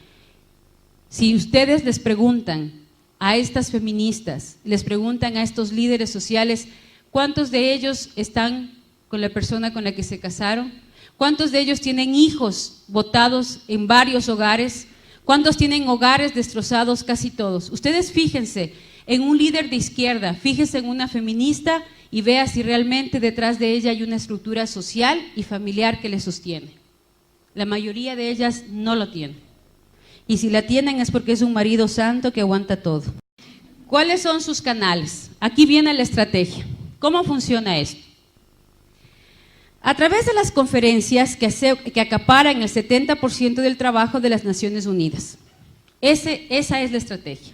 si ustedes les preguntan a estas feministas, les preguntan a estos líderes sociales, ¿cuántos de ellos están con la persona con la que se casaron? ¿Cuántos de ellos tienen hijos botados en varios hogares? ¿Cuántos tienen hogares destrozados? Casi todos. Ustedes fíjense en un líder de izquierda, fíjense en una feminista y vea si realmente detrás de ella hay una estructura social y familiar que le sostiene. La mayoría de ellas no lo tienen. Y si la tienen es porque es un marido santo que aguanta todo. ¿Cuáles son sus canales? Aquí viene la estrategia. ¿Cómo funciona esto? A través de las conferencias que acaparan el 70% del trabajo de las Naciones Unidas. Esa es la estrategia.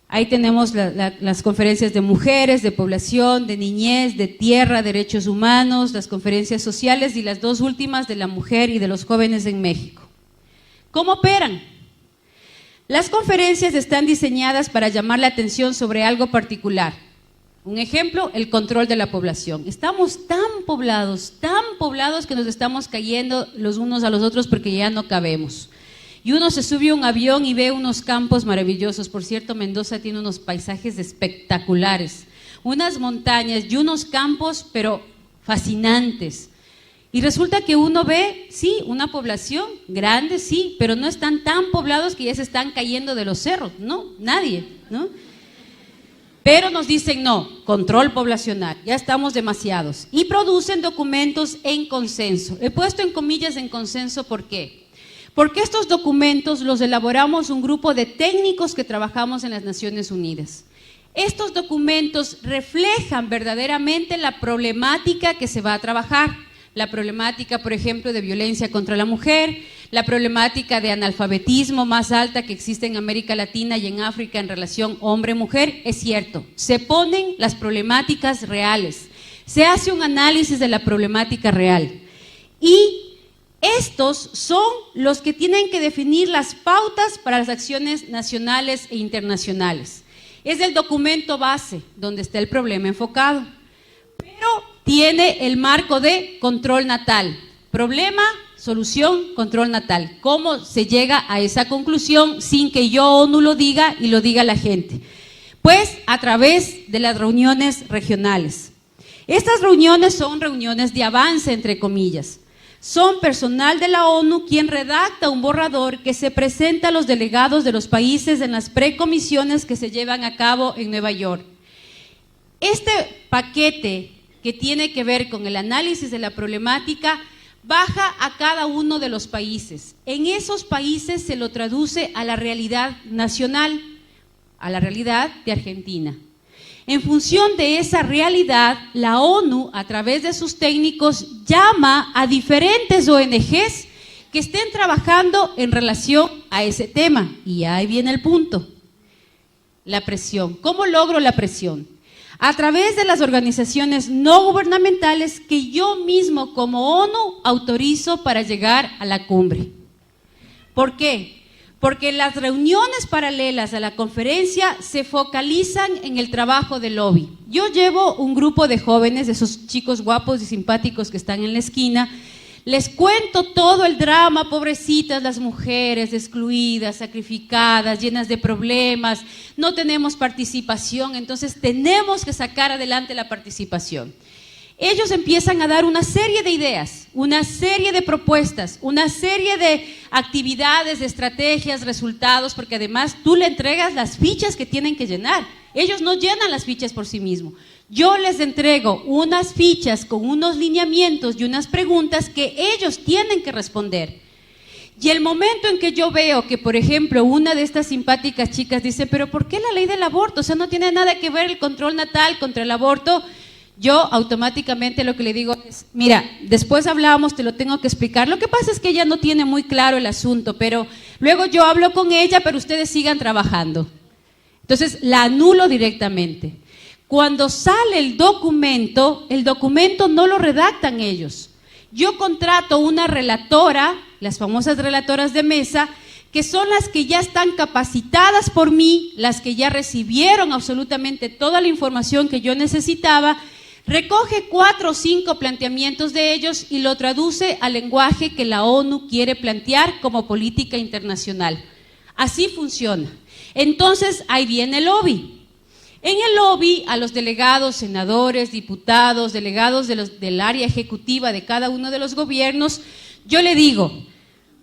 Ahí tenemos las conferencias de mujeres, de población, de niñez, de tierra, derechos humanos, las conferencias sociales y las dos últimas de la mujer y de los jóvenes en México. ¿Cómo operan? Las conferencias están diseñadas para llamar la atención sobre algo particular. Un ejemplo, el control de la población. Estamos tan poblados que nos estamos cayendo los unos a los otros porque ya no cabemos. Y uno se sube a un avión y ve unos campos maravillosos. Por cierto, Mendoza tiene unos paisajes espectaculares, unas montañas y unos campos, pero fascinantes. Y resulta que uno ve, sí, una población grande, sí, pero no están tan poblados que ya se están cayendo de los cerros. No, nadie, ¿no? Pero nos dicen no, control poblacional, ya estamos demasiados. Y producen documentos en consenso. He puesto en comillas en consenso, ¿por qué? Porque estos documentos los elaboramos un grupo de técnicos que trabajamos en las Naciones Unidas. Estos documentos reflejan verdaderamente la problemática que se va a trabajar. La problemática, por ejemplo, de violencia contra la mujer, la problemática de analfabetismo más alta que existe en América Latina y en África en relación hombre-mujer, es cierto. Se ponen las problemáticas reales, se hace un análisis de la problemática real. Y estos son los que tienen que definir las pautas para las acciones nacionales e internacionales. Es el documento base donde está el problema enfocado, pero tiene el marco de control natal. Problema, solución, control natal. ¿Cómo se llega a esa conclusión sin que yo ONU lo diga y lo diga la gente? Pues a través de las reuniones regionales. Estas reuniones son reuniones de avance, entre comillas. Son personal de la ONU quien redacta un borrador que se presenta a los delegados de los países en las precomisiones que se llevan a cabo en Nueva York. Este paquete que tiene que ver con el análisis de la problemática baja a cada uno de los países. En esos países se lo traduce a la realidad nacional, a la realidad de Argentina. En función de esa realidad, la ONU, a través de sus técnicos, llama a diferentes ONGs que estén trabajando en relación a ese tema. Y ahí viene el punto, la presión. ¿Cómo logro la presión? A través de las organizaciones no gubernamentales que yo mismo como ONU autorizo para llegar a la cumbre. ¿Por qué? Porque las reuniones paralelas a la conferencia se focalizan en el trabajo de lobby. Yo llevo un grupo de jóvenes, de esos chicos guapos y simpáticos que están en la esquina, les cuento todo el drama, pobrecitas las mujeres, excluidas, sacrificadas, llenas de problemas, no tenemos participación, entonces tenemos que sacar adelante la participación. Ellos empiezan a dar una serie de ideas, una serie de propuestas, una serie de actividades, de estrategias, resultados, porque además tú le entregas las fichas que tienen que llenar. Ellos no llenan las fichas por sí mismos. Yo les entrego unas fichas con unos lineamientos y unas preguntas que ellos tienen que responder. Y el momento en que yo veo que, por ejemplo, una de estas simpáticas chicas dice, pero ¿por qué la ley del aborto? O sea, no tiene nada que ver el control natal contra el aborto. Yo automáticamente lo que le digo es, mira, después hablamos, te lo tengo que explicar. Lo que pasa es que ella no tiene muy claro el asunto, pero luego yo hablo con ella, pero ustedes sigan trabajando. Entonces, la anulo directamente. Cuando sale el documento no lo redactan ellos. Yo contrato una relatora, las famosas relatoras de mesa, que son las que ya están capacitadas por mí, las que ya recibieron absolutamente toda la información que yo necesitaba, recoge 4 o 5 planteamientos de ellos y lo traduce al lenguaje que la ONU quiere plantear como política internacional. Así funciona. Entonces, ahí viene el lobby. En el lobby, a los delegados, senadores, diputados, delegados del área ejecutiva de cada uno de los gobiernos, yo le digo,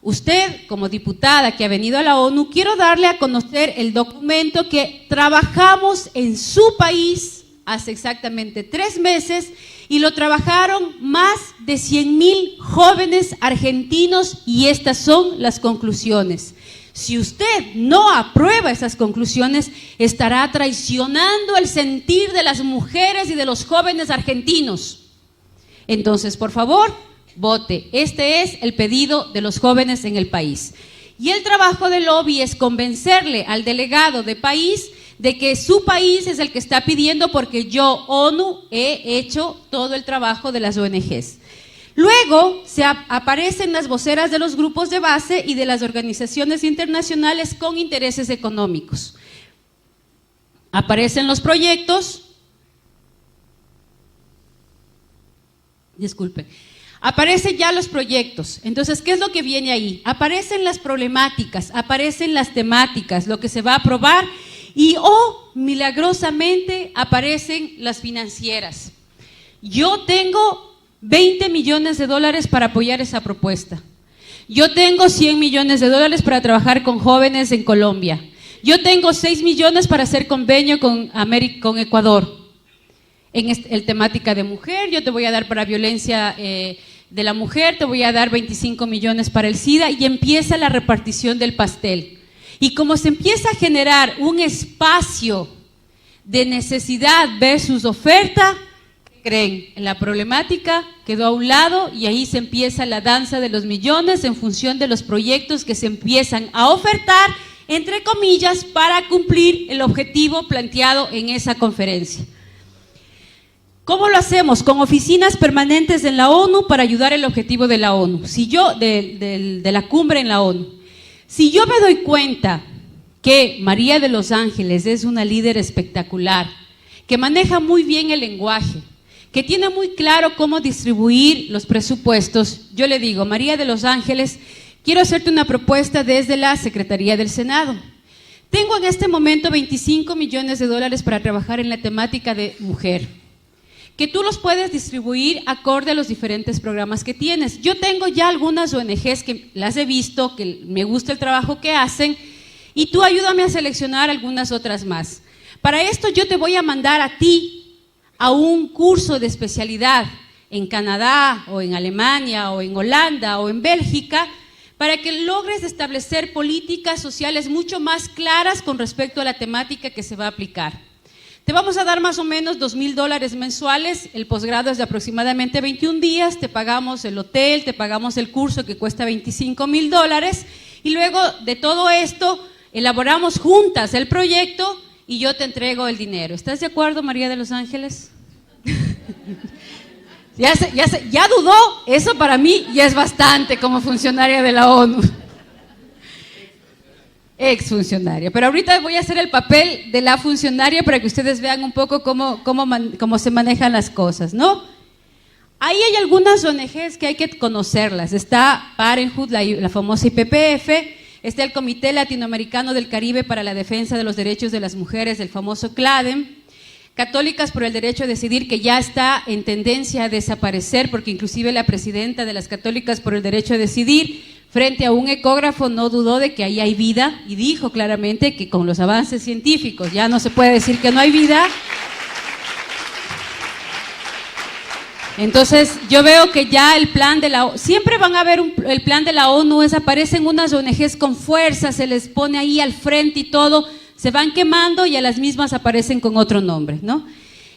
usted como diputada que ha venido a la ONU, quiero darle a conocer el documento que trabajamos en su país hace exactamente 3 meses y lo trabajaron más de 100,000 jóvenes argentinos y estas son las conclusiones. Si usted no aprueba esas conclusiones, estará traicionando el sentir de las mujeres y de los jóvenes argentinos. Entonces, por favor, vote. Este es el pedido de los jóvenes en el país. Y el trabajo del lobby es convencerle al delegado de país de que su país es el que está pidiendo porque yo, ONU, he hecho todo el trabajo de las ONGs. Luego aparecen las voceras de los grupos de base y de las organizaciones internacionales con intereses económicos. Aparecen los proyectos, aparecen ya los proyectos. Entonces, ¿qué es lo que viene ahí? Aparecen las problemáticas, aparecen las temáticas, lo que se va a aprobar y, milagrosamente, aparecen las financieras. Yo tengo 20 millones de dólares para apoyar esa propuesta. Yo tengo 100 millones de dólares para trabajar con jóvenes en Colombia. Yo tengo 6 millones para hacer convenio con Ecuador. En el temática de mujer, yo te voy a dar para violencia de la mujer, te voy a dar 25 millones para el SIDA y empieza la repartición del pastel. Y como se empieza a generar un espacio de necesidad versus oferta, creen, en la problemática quedó a un lado y ahí se empieza la danza de los millones en función de los proyectos que se empiezan a ofertar, entre comillas, para cumplir el objetivo planteado en esa conferencia. ¿Cómo lo hacemos? Con oficinas permanentes en la ONU para ayudar el objetivo de la ONU, de la cumbre en la ONU. Si yo me doy cuenta que María de los Ángeles es una líder espectacular, que maneja muy bien el lenguaje, que tiene muy claro cómo distribuir los presupuestos, yo le digo, María de los Ángeles, quiero hacerte una propuesta desde la Secretaría del Senado. Tengo en este momento 25 millones de dólares para trabajar en la temática de mujer, que tú los puedes distribuir acorde a los diferentes programas que tienes. Yo tengo ya algunas ONGs que las he visto, que me gusta el trabajo que hacen, y tú ayúdame a seleccionar algunas otras más. Para esto yo te voy a mandar a ti a un curso de especialidad en Canadá o en Alemania o en Holanda o en Bélgica para que logres establecer políticas sociales mucho más claras con respecto a la temática que se va a aplicar. Te vamos a dar más o menos $2,000 mensuales, el posgrado es de aproximadamente 21 días, te pagamos el hotel, te pagamos el curso que cuesta $25,000 y luego de todo esto elaboramos juntas el proyecto y yo te entrego el dinero. ¿Estás de acuerdo, María de los Ángeles? Ya dudó, eso para mí ya es bastante como funcionaria de la ONU. Exfuncionaria, pero ahorita voy a hacer el papel de la funcionaria para que ustedes vean un poco cómo se manejan las cosas, ¿no? Ahí hay algunas ONGs que hay que conocerlas. Está Parenthood, la famosa IPPF, está el Comité Latinoamericano del Caribe para la Defensa de los Derechos de las Mujeres, el famoso CLADEM, Católicas por el Derecho a Decidir, que ya está en tendencia a desaparecer, porque inclusive la presidenta de las Católicas por el Derecho a Decidir, frente a un ecógrafo, no dudó de que ahí hay vida y dijo claramente que con los avances científicos ya no se puede decir que no hay vida. Entonces, yo veo que ya el plan de la ONU, siempre van a ver el plan de la ONU, aparecen unas ONGs con fuerza, se les pone ahí al frente y todo, se van quemando y a las mismas aparecen con otro nombre, ¿no?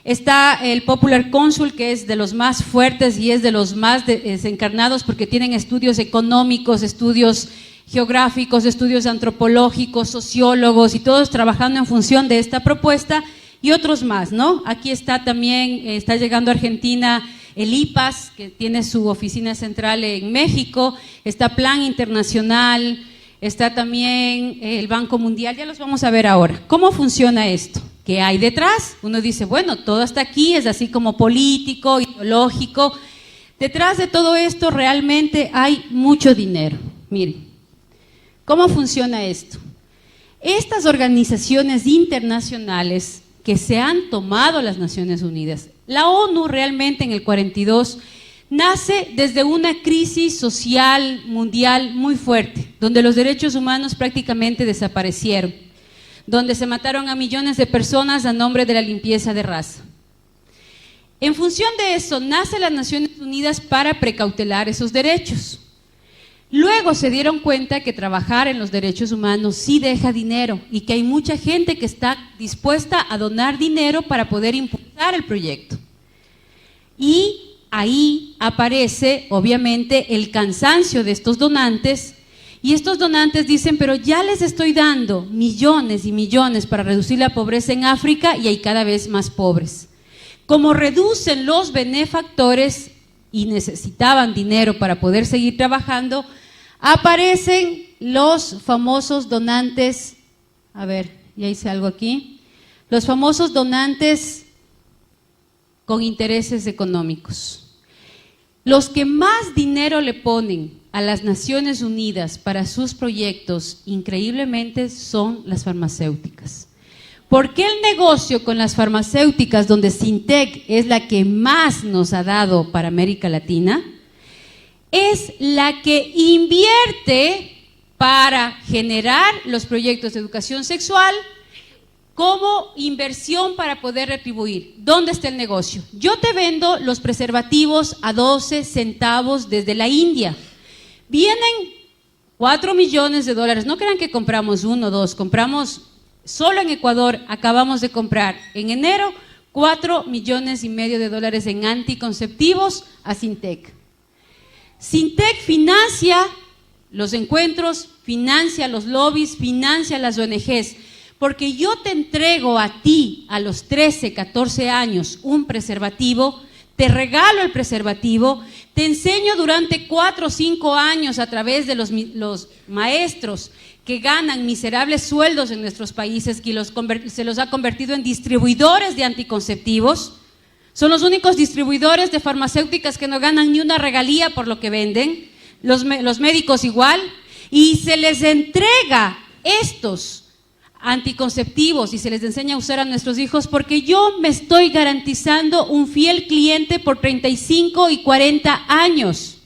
Está el Popular Council, que es de los más fuertes y es de los más desencarnados porque tienen estudios económicos, estudios geográficos, estudios antropológicos, sociólogos y todos trabajando en función de esta propuesta y otros más, ¿no? Aquí está también, está llegando a Argentina el IPAS, que tiene su oficina central en México, está Plan Internacional, está también el Banco Mundial, ya los vamos a ver ahora. ¿Cómo funciona esto? ¿Qué hay detrás? Uno dice, bueno, todo hasta aquí es así como político, ideológico. Detrás de todo esto realmente hay mucho dinero. Miren, ¿cómo funciona esto? Estas organizaciones internacionales que se han tomado las Naciones Unidas, la ONU realmente en el 42 nace desde una crisis social mundial muy fuerte, donde los derechos humanos prácticamente desaparecieron, donde se mataron a millones de personas a nombre de la limpieza de raza. En función de eso, nace las Naciones Unidas para precautelar esos derechos. Luego se dieron cuenta que trabajar en los derechos humanos sí deja dinero y que hay mucha gente que está dispuesta a donar dinero para poder impulsar el proyecto. Y ahí aparece, obviamente, el cansancio de estos donantes. Y estos donantes dicen, pero ya les estoy dando millones y millones para reducir la pobreza en África y hay cada vez más pobres. Como reducen los benefactores y necesitaban dinero para poder seguir trabajando, aparecen los famosos donantes, a ver, ya hice algo aquí, los famosos donantes con intereses económicos. Los que más dinero le ponen a las Naciones Unidas para sus proyectos, increíblemente, son las farmacéuticas. ¿Por qué el negocio con las farmacéuticas, donde Sintec es la que más nos ha dado para América Latina? Es la que invierte para generar los proyectos de educación sexual como inversión para poder retribuir. ¿Dónde está el negocio? Yo te vendo los preservativos a 12 centavos desde la India. Vienen 4 millones de dólares. No crean que compramos 1 o 2, compramos, solo en Ecuador acabamos de comprar en enero 4,5 millones de dólares en anticonceptivos a Sintec. Sintec financia los encuentros, financia los lobbies, financia las ONGs, porque yo te entrego a ti a los 13, 14 años un preservativo, te regalo el preservativo, te enseño durante 4 o 5 años a través de los maestros que ganan miserables sueldos en nuestros países, que se los ha convertido en distribuidores de anticonceptivos. Son los únicos distribuidores de farmacéuticas que no ganan ni una regalía por lo que venden, los médicos igual, y se les entrega estos anticonceptivos y se les enseña a usar a nuestros hijos porque yo me estoy garantizando un fiel cliente por 35 y 40 años.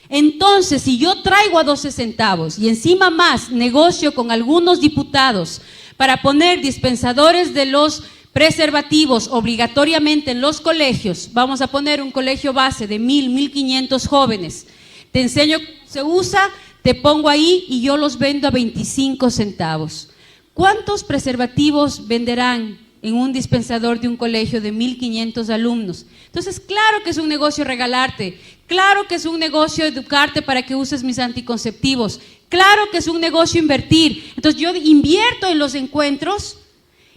Entonces, si yo traigo a 12 centavos y encima más negocio con algunos diputados para poner dispensadores de los preservativos obligatoriamente en los colegios, vamos a poner un colegio base de 1,500 jóvenes, te enseño cómo se usa, te pongo ahí y yo los vendo a 25 centavos. ¿Cuántos preservativos venderán en un dispensador de un colegio de 1,500 alumnos? Entonces, claro que es un negocio regalarte, claro que es un negocio educarte para que uses mis anticonceptivos, claro que es un negocio invertir. Entonces, yo invierto en los encuentros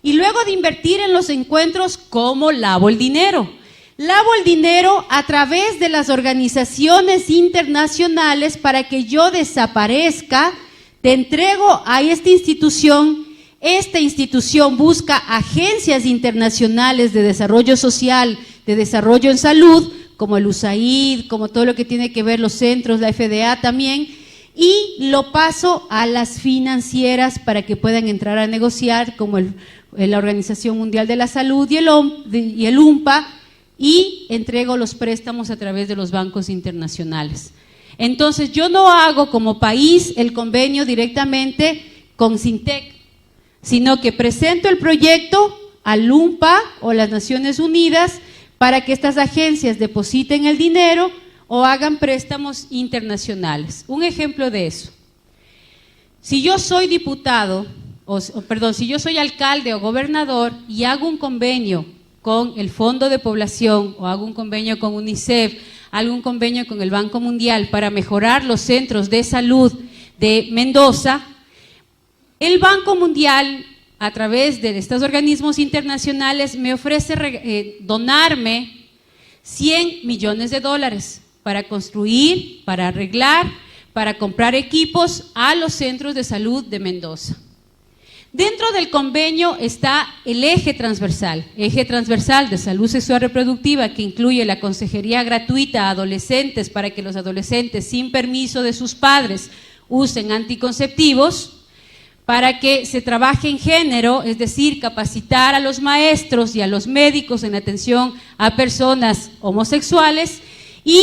y luego de invertir en los encuentros, ¿cómo lavo el dinero? Lavo el dinero a través de las organizaciones internacionales para que yo desaparezca, te entrego a esta institución busca agencias internacionales de desarrollo social, de desarrollo en salud, como el USAID, como todo lo que tiene que ver los centros, la FDA también, y lo paso a las financieras para que puedan entrar a negociar, como la Organización Mundial de la Salud y el UNPA, y entrego los préstamos a través de los bancos internacionales. Entonces, yo no hago como país el convenio directamente con Sintec, sino que presento el proyecto al UNPA o las Naciones Unidas para que estas agencias depositen el dinero o hagan préstamos internacionales. Un ejemplo de eso. Si yo soy diputado, si yo soy alcalde o gobernador y hago un convenio con el Fondo de Población o hago un convenio con UNICEF, hago un convenio con el Banco Mundial para mejorar los centros de salud de Mendoza, el Banco Mundial, a través de estos organismos internacionales, me ofrece donarme 100 millones de dólares para construir, para arreglar, para comprar equipos a los centros de salud de Mendoza. Dentro del convenio está el eje transversal de salud sexual reproductiva, que incluye la consejería gratuita a adolescentes para que los adolescentes sin permiso de sus padres usen anticonceptivos, para que se trabaje en género, es decir, capacitar a los maestros y a los médicos en atención a personas homosexuales, y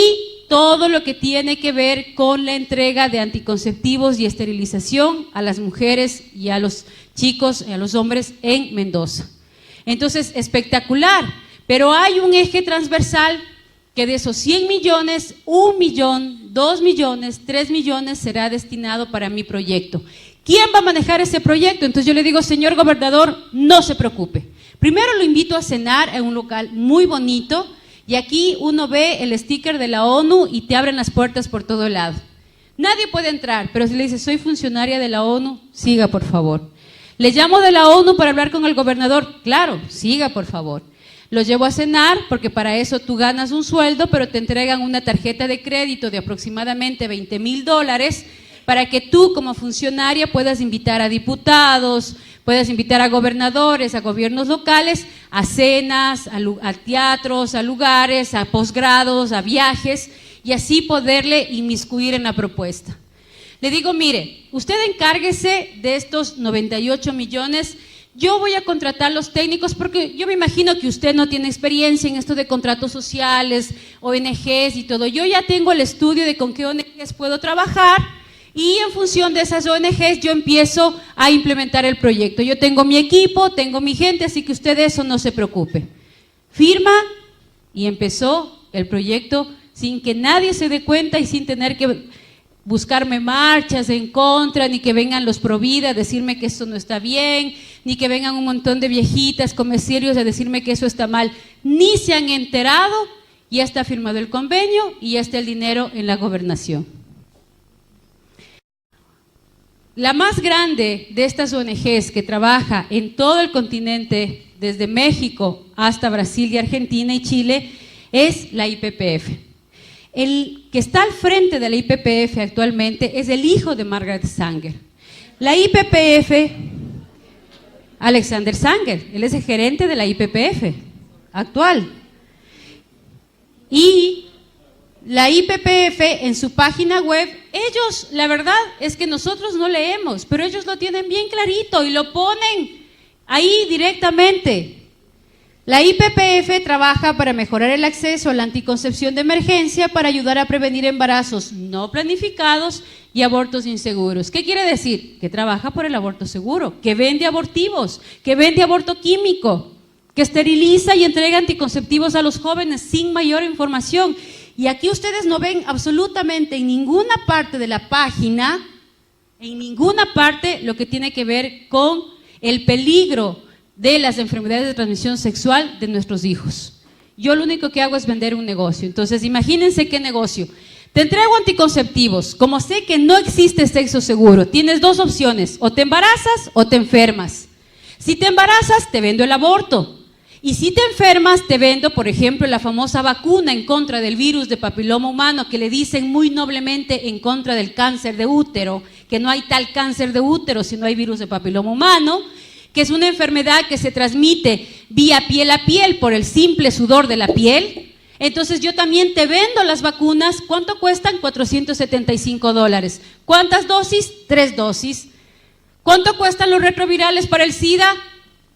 todo lo que tiene que ver con la entrega de anticonceptivos y esterilización a las mujeres y a los chicos y a los hombres en Mendoza. Entonces, espectacular, pero hay un eje transversal que de esos 100 millones, 1 millón, 2 millones, 3 millones será destinado para mi proyecto. ¿Quién va a manejar ese proyecto? Entonces yo le digo, señor gobernador, no se preocupe. Primero lo invito a cenar en un local muy bonito, y aquí uno ve el sticker de la ONU y te abren las puertas por todo lado. Nadie puede entrar, pero si le dice, soy funcionaria de la ONU, siga por favor. Le llamo de la ONU para hablar con el gobernador, claro, siga por favor. Lo llevo a cenar, porque para eso tú ganas un sueldo, pero te entregan una tarjeta de crédito de aproximadamente $20,000 para que tú como funcionaria puedas invitar a diputados, puedas invitar a gobernadores, a gobiernos locales, a cenas, a teatros, a lugares, a posgrados, a viajes, y así poderle inmiscuir en la propuesta. Le digo, mire, usted encárguese de estos 98 millones, yo voy a contratar los técnicos, porque yo me imagino que usted no tiene experiencia en esto de contratos sociales, ONGs y todo. Yo ya tengo el estudio de con qué ONGs puedo trabajar, y en función de esas ONGs yo empiezo a implementar el proyecto. Yo tengo mi equipo, tengo mi gente, así que usted de eso no se preocupe. Firma, y empezó el proyecto sin que nadie se dé cuenta y sin tener que buscarme marchas en contra, ni que vengan los Provida a decirme que esto no está bien, ni que vengan un montón de viejitas comerciarios a decirme que eso está mal. Ni se han enterado, ya está firmado el convenio y ya está el dinero en la gobernación. La más grande de estas ONGs que trabaja en todo el continente, desde México hasta Brasil y Argentina y Chile, es la IPPF. El que está al frente de la IPPF actualmente es el hijo de Margaret Sanger. La IPPF, Alexander Sanger, él es el gerente de la IPPF actual. Y la IPPF en su página web, ellos, la verdad es que nosotros no leemos, pero ellos lo tienen bien clarito y lo ponen ahí directamente. La IPPF trabaja para mejorar el acceso a la anticoncepción de emergencia para ayudar a prevenir embarazos no planificados y abortos inseguros. ¿Qué quiere decir? Que trabaja por el aborto seguro, que vende abortivos, que vende aborto químico, que esteriliza y entrega anticonceptivos a los jóvenes sin mayor información. Y aquí ustedes no ven absolutamente en ninguna parte de la página, en ninguna parte, lo que tiene que ver con el peligro de las enfermedades de transmisión sexual de nuestros hijos. Yo lo único que hago es vender un negocio. Entonces, imagínense qué negocio. Te entrego anticonceptivos. Como sé que no existe sexo seguro, tienes dos opciones: o te embarazas o te enfermas. Si te embarazas, te vendo el aborto. Y si te enfermas, te vendo, por ejemplo, la famosa vacuna en contra del virus de papiloma humano, que le dicen muy noblemente en contra del cáncer de útero, que no hay tal cáncer de útero si no hay virus de papiloma humano, que es una enfermedad que se transmite vía piel a piel por el simple sudor de la piel. Entonces yo también te vendo las vacunas. ¿Cuánto cuestan? $475. ¿Cuántas dosis? 3 dosis. ¿Cuánto cuestan los retrovirales para el SIDA?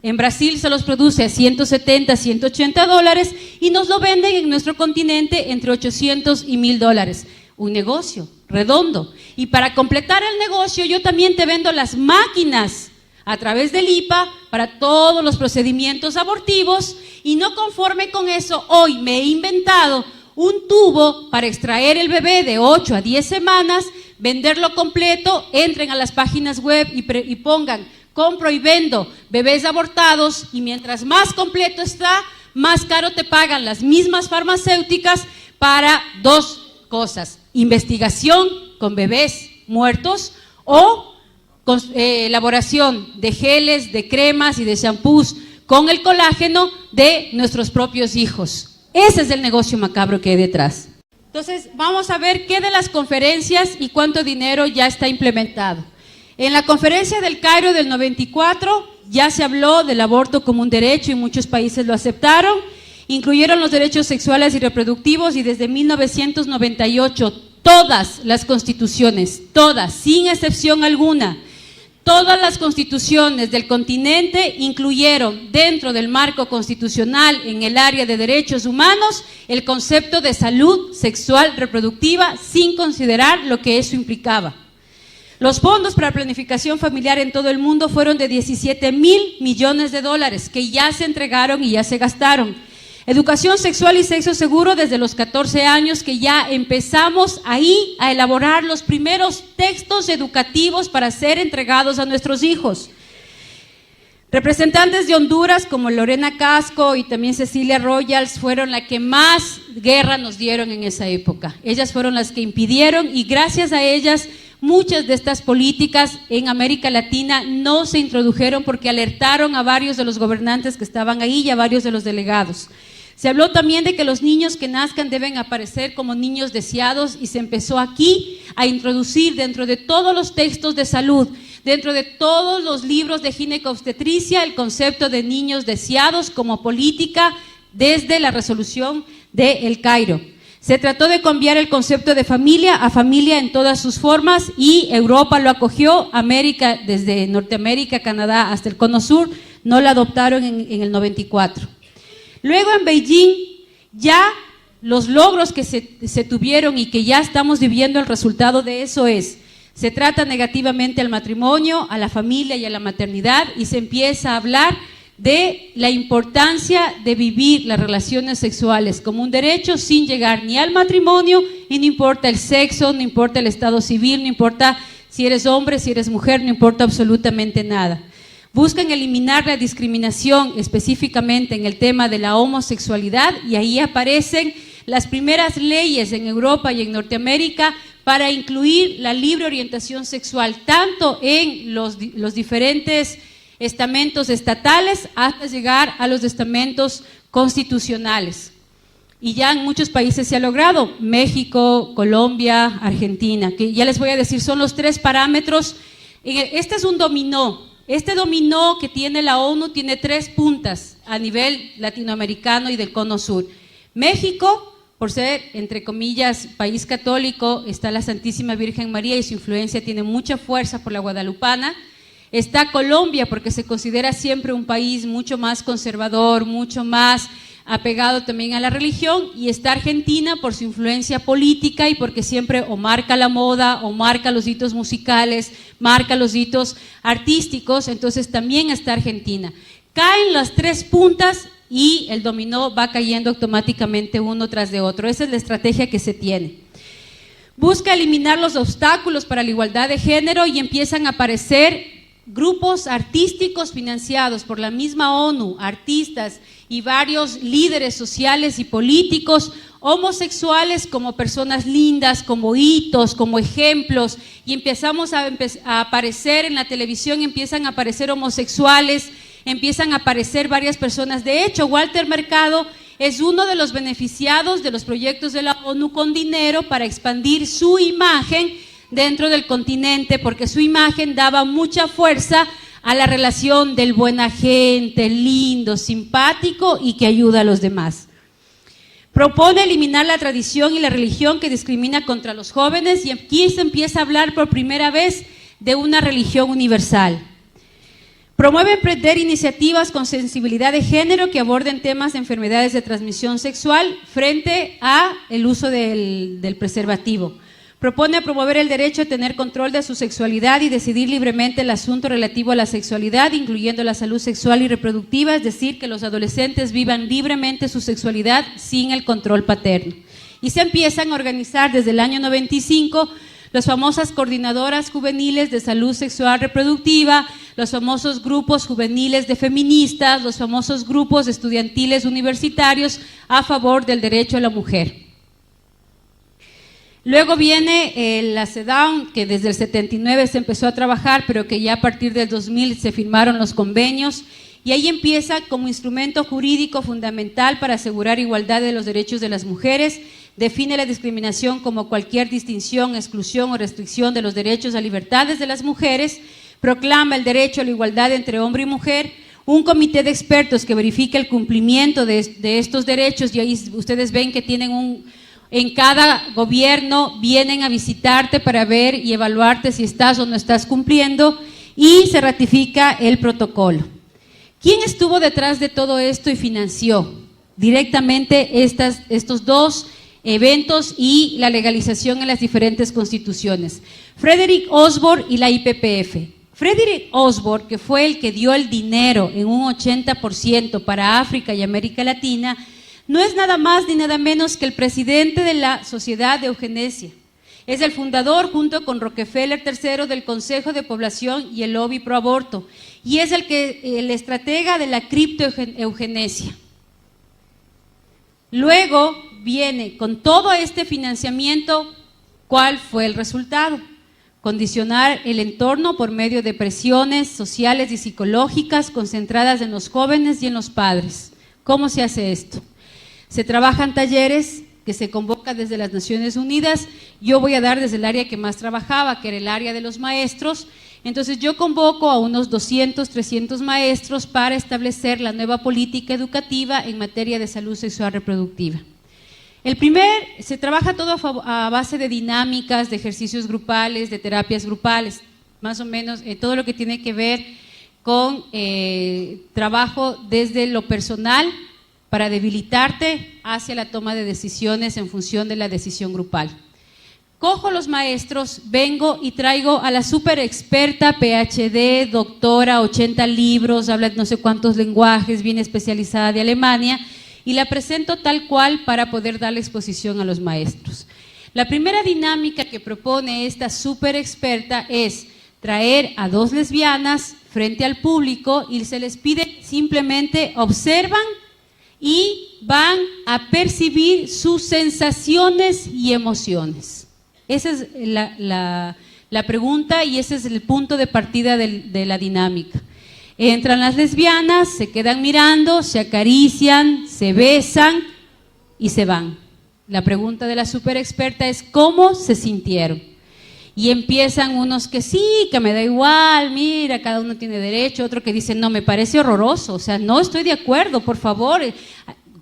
En Brasil se los produce a $170, $180 y nos lo venden en nuestro continente entre $800 y $1,000. Un negocio redondo. Y para completar el negocio, yo también te vendo las máquinas a través del IPA para todos los procedimientos abortivos, y no conforme con eso, hoy me he inventado un tubo para extraer el bebé de 8 a 10 semanas, venderlo completo. Entren a las páginas web y pongan compro y vendo bebés abortados, y mientras más completo está, más caro te pagan las mismas farmacéuticas para dos cosas: investigación con bebés muertos o elaboración de geles, de cremas y de shampoos con el colágeno de nuestros propios hijos. Ese es el negocio macabro que hay detrás. Entonces, vamos a ver qué de las conferencias y cuánto dinero ya está implementado. En la conferencia del Cairo del 94 ya se habló del aborto como un derecho y muchos países lo aceptaron. Incluyeron los derechos sexuales y reproductivos, y desde 1998 todas las constituciones, todas, sin excepción alguna, todas las constituciones del continente incluyeron dentro del marco constitucional en el área de derechos humanos el concepto de salud sexual reproductiva, sin considerar lo que eso implicaba. Los fondos para planificación familiar en todo el mundo fueron de 17,000 millones de dólares que ya se entregaron y ya se gastaron. Educación sexual y sexo seguro desde los 14 años, que ya empezamos ahí a elaborar los primeros textos educativos para ser entregados a nuestros hijos. Representantes de Honduras como Lorena Casco y también Cecilia Royals fueron las que más guerra nos dieron en esa época. Ellas fueron las que impidieron, y gracias a ellas muchas de estas políticas en América Latina no se introdujeron, porque alertaron a varios de los gobernantes que estaban ahí y a varios de los delegados. Se habló también de que los niños que nazcan deben aparecer como niños deseados, y se empezó aquí a introducir dentro de todos los textos de salud, dentro de todos los libros de ginecobstetricia, el concepto de niños deseados como política desde la resolución de El Cairo. Se trató de cambiar el concepto de familia a familia en todas sus formas, y Europa lo acogió. América, desde Norteamérica, Canadá hasta el Cono Sur, no la adoptaron en el 94. Luego en Beijing, ya los logros que se tuvieron y que ya estamos viviendo el resultado de eso se trata negativamente al matrimonio, a la familia y a la maternidad, y se empieza a hablar de la importancia de vivir las relaciones sexuales como un derecho sin llegar ni al matrimonio, y no importa el sexo, no importa el estado civil, no importa si eres hombre, si eres mujer, no importa absolutamente nada. Buscan eliminar la discriminación específicamente en el tema de la homosexualidad, y ahí aparecen las primeras leyes en Europa y en Norteamérica para incluir la libre orientación sexual, tanto en los diferentes estamentos estatales hasta llegar a los estamentos constitucionales. Y ya en muchos países se ha logrado: México, Colombia, Argentina, que ya les voy a decir, son los 3 parámetros. Este es un dominó. Este dominó que tiene la ONU tiene 3 puntas a nivel latinoamericano y del Cono Sur. México, por ser, entre comillas, país católico, está la Santísima Virgen María y su influencia tiene mucha fuerza por la guadalupana. Está Colombia, porque se considera siempre un país mucho más conservador, mucho más apegado también a la religión, y está Argentina por su influencia política y porque siempre o marca la moda o marca los hitos musicales, marca los hitos artísticos. Entonces también está Argentina. Caen las 3 puntas y el dominó va cayendo automáticamente uno tras de otro. Esa es la estrategia que se tiene. Busca eliminar los obstáculos para la igualdad de género, y empiezan a aparecer grupos artísticos financiados por la misma ONU, artistas y varios líderes sociales y políticos, homosexuales como personas lindas, como hitos, como ejemplos, y empezamos a aparecer en la televisión, empiezan a aparecer homosexuales, empiezan a aparecer varias personas. De hecho, Walter Mercado es uno de los beneficiados de los proyectos de la ONU con dinero para expandir su imagen dentro del continente, porque su imagen daba mucha fuerza a la relación del buena gente, lindo, simpático y que ayuda a los demás. Propone eliminar la tradición y la religión que discrimina contra los jóvenes, y aquí se empieza a hablar por primera vez de una religión universal. Promueve emprender iniciativas con sensibilidad de género que aborden temas de enfermedades de transmisión sexual frente a el uso del preservativo. Propone promover el derecho a tener control de su sexualidad y decidir libremente el asunto relativo a la sexualidad, incluyendo la salud sexual y reproductiva, es decir, que los adolescentes vivan libremente su sexualidad sin el control paterno. Y se empiezan a organizar desde el año 95 las famosas coordinadoras juveniles de salud sexual reproductiva, los famosos grupos juveniles de feministas, los famosos grupos estudiantiles universitarios a favor del derecho a la mujer. Luego viene la CEDAW, que desde el 79 se empezó a trabajar, pero que ya a partir del 2000 se firmaron los convenios, y ahí empieza como instrumento jurídico fundamental para asegurar igualdad de los derechos de las mujeres. Define la discriminación como cualquier distinción, exclusión o restricción de los derechos a libertades de las mujeres, proclama el derecho a la igualdad entre hombre y mujer, un comité de expertos que verifica el cumplimiento de estos derechos, y ahí ustedes ven que tienen en cada gobierno vienen a visitarte para ver y evaluarte si estás o no estás cumpliendo, y se ratifica el protocolo. ¿Quién estuvo detrás de todo esto y financió directamente estos dos eventos y la legalización en las diferentes constituciones? Frederick Osborne y la IPPF. Frederick Osborne, que fue el que dio el dinero en un 80% para África y América Latina, no es nada más ni nada menos que el presidente de la Sociedad de Eugenesia. Es el fundador, junto con Rockefeller III, del Consejo de Población y el Lobby Pro Aborto, y es el estratega de la criptoeugenesia. Luego viene, con todo este financiamiento, ¿cuál fue el resultado? Condicionar el entorno por medio de presiones sociales y psicológicas concentradas en los jóvenes y en los padres. ¿Cómo se hace esto? Se trabajan talleres que se convocan desde las Naciones Unidas. Yo voy a dar desde el área que más trabajaba, que era el área de los maestros. Entonces yo convoco a unos 200, 300 maestros para establecer la nueva política educativa en materia de salud sexual reproductiva. Se trabaja todo a base de dinámicas, de ejercicios grupales, de terapias grupales, más o menos todo lo que tiene que ver con trabajo desde lo personal para debilitarte hacia la toma de decisiones en función de la decisión grupal. Cojo los maestros, vengo y traigo a la súper experta, PhD, doctora, 80 libros, habla no sé cuántos lenguajes, bien especializada de Alemania, y la presento tal cual para poder darle exposición a los maestros. La primera dinámica que propone esta súper experta es traer a dos lesbianas frente al público y se les pide simplemente observan y van a percibir sus sensaciones y emociones. Esa es la pregunta y ese es el punto de partida de la dinámica. Entran las lesbianas, se quedan mirando, se acarician, se besan y se van. La pregunta de la super experta es ¿cómo se sintieron? Y empiezan unos que sí, que me da igual, mira, cada uno tiene derecho, otro que dice, no, me parece horroroso, o sea, no estoy de acuerdo, por favor,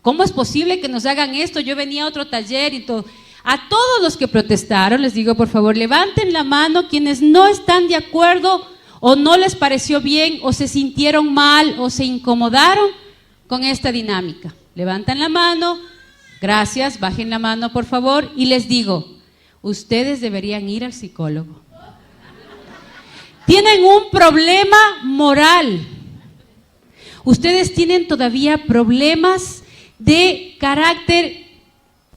¿cómo es posible que nos hagan esto? Yo venía a otro taller y todo. A todos los que protestaron, les digo, por favor, levanten la mano quienes no están de acuerdo o no les pareció bien o se sintieron mal o se incomodaron con esta dinámica. Levantan la mano, gracias, bajen la mano, por favor, y les digo, ustedes deberían ir al psicólogo. Tienen un problema moral. Ustedes tienen todavía problemas de carácter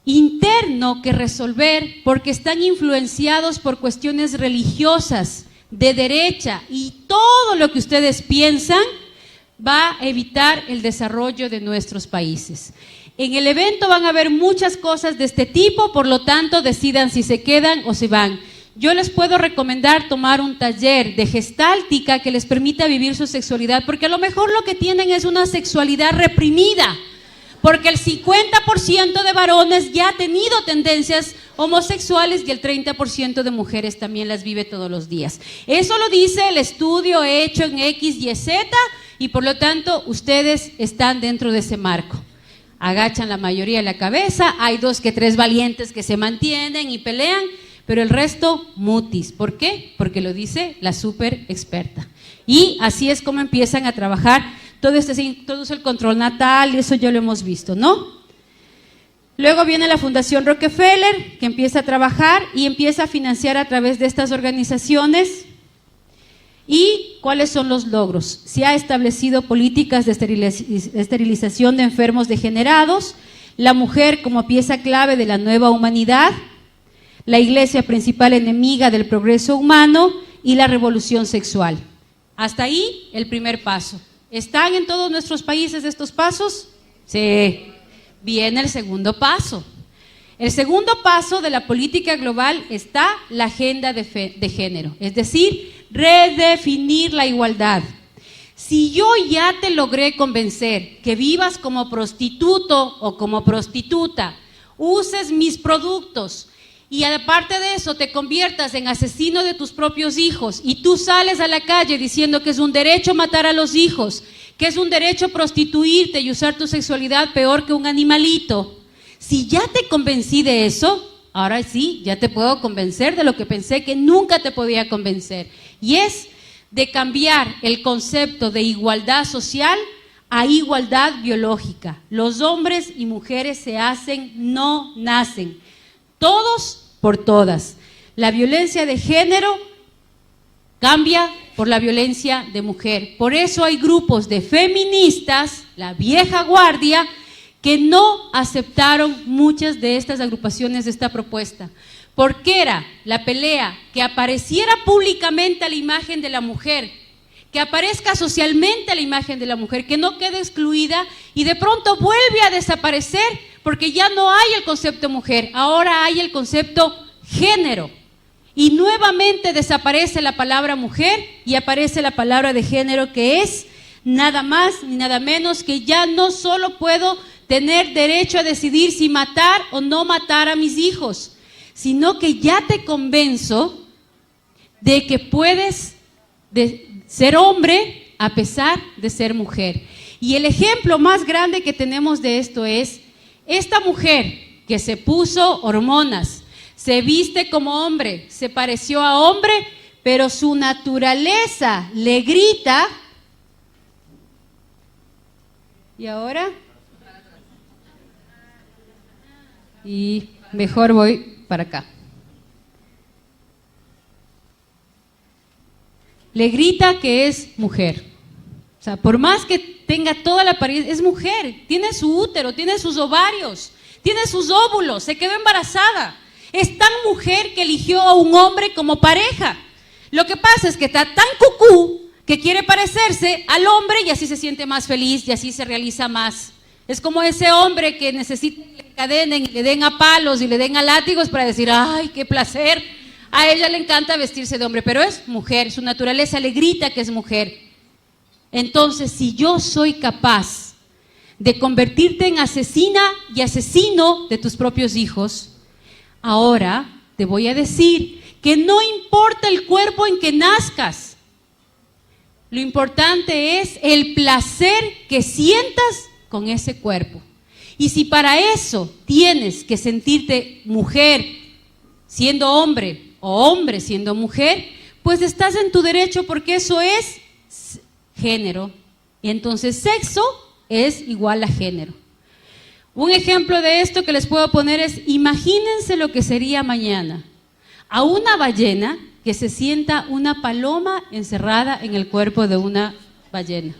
interno que resolver porque están influenciados por cuestiones religiosas, de derecha, y todo lo que ustedes piensan va a evitar el desarrollo de nuestros países. En el evento van a haber muchas cosas de este tipo, por lo tanto decidan si se quedan o se van. Yo les puedo recomendar tomar un taller de gestáltica que les permita vivir su sexualidad, porque a lo mejor lo que tienen es una sexualidad reprimida, porque el 50% de varones ya ha tenido tendencias homosexuales y el 30% de mujeres también las vive todos los días. Eso lo dice el estudio hecho en X, Y, Z, y por lo tanto ustedes están dentro de ese marco. Agachan la mayoría de la cabeza, hay 2 que 3 valientes que se mantienen y pelean, pero el resto mutis. ¿Por qué? Porque lo dice la súper experta. Y así es como empiezan a trabajar. Todo esto se introduce el control natal y eso ya lo hemos visto, ¿no? Luego viene la Fundación Rockefeller, que empieza a trabajar y empieza a financiar a través de estas organizaciones. ¿Y cuáles son los logros? Se ha establecido políticas de esterilización de enfermos degenerados, la mujer como pieza clave de la nueva humanidad, la iglesia principal enemiga del progreso humano y la revolución sexual. Hasta ahí el primer paso. ¿Están en todos nuestros países estos pasos? Sí. Viene el segundo paso. El segundo paso de la política global está la agenda de género, es decir, redefinir la igualdad. Si yo ya te logré convencer que vivas como prostituto o como prostituta, uses mis productos y aparte de eso te conviertas en asesino de tus propios hijos y tú sales a la calle diciendo que es un derecho matar a los hijos, que es un derecho prostituirte y usar tu sexualidad peor que un animalito, si ya te convencí de eso, ahora sí, ya te puedo convencer de lo que pensé que nunca te podía convencer, y es de cambiar el concepto de igualdad social a igualdad biológica. Los hombres y mujeres se hacen, no nacen. Todos por todas. La violencia de género cambia por la violencia de mujer. Por eso hay grupos de feministas, la vieja guardia, que no aceptaron muchas de estas agrupaciones de esta propuesta. Porque era la pelea que apareciera públicamente a la imagen de la mujer, que aparezca socialmente a la imagen de la mujer, que no quede excluida y de pronto vuelve a desaparecer porque ya no hay el concepto mujer, ahora hay el concepto género. Y nuevamente desaparece la palabra mujer y aparece la palabra de género, que es nada más ni nada menos que ya no solo puedo tener derecho a decidir si matar o no matar a mis hijos, sino que ya te convenzo de que puedes ser hombre a pesar de ser mujer. Y el ejemplo más grande que tenemos de esto es esta mujer que se puso hormonas, se viste como hombre, se pareció a hombre, pero su naturaleza le grita. ¿Y ahora? Y mejor voy para acá. Le grita que es mujer. O sea, por más que tenga toda la apariencia, es mujer, tiene su útero, tiene sus ovarios, tiene sus óvulos, se quedó embarazada. Es tan mujer que eligió a un hombre como pareja. Lo que pasa es que está tan cucú que quiere parecerse al hombre y así se siente más feliz y así se realiza más. Es como ese hombre que necesita que le encadenen y le den a palos y le den a látigos para decir, ¡ay, qué placer! A ella le encanta vestirse de hombre, pero es mujer, su naturaleza le grita que es mujer. Entonces, si yo soy capaz de convertirte en asesina y asesino de tus propios hijos, ahora te voy a decir que no importa el cuerpo en que nazcas, lo importante es el placer que sientas con ese cuerpo. Y si para eso tienes que sentirte mujer siendo hombre o hombre siendo mujer, pues estás en tu derecho porque eso es género. Y entonces sexo es igual a género. Un ejemplo de esto que les puedo poner es, imagínense lo que sería mañana a una ballena que se sienta una paloma encerrada en el cuerpo de una ballena.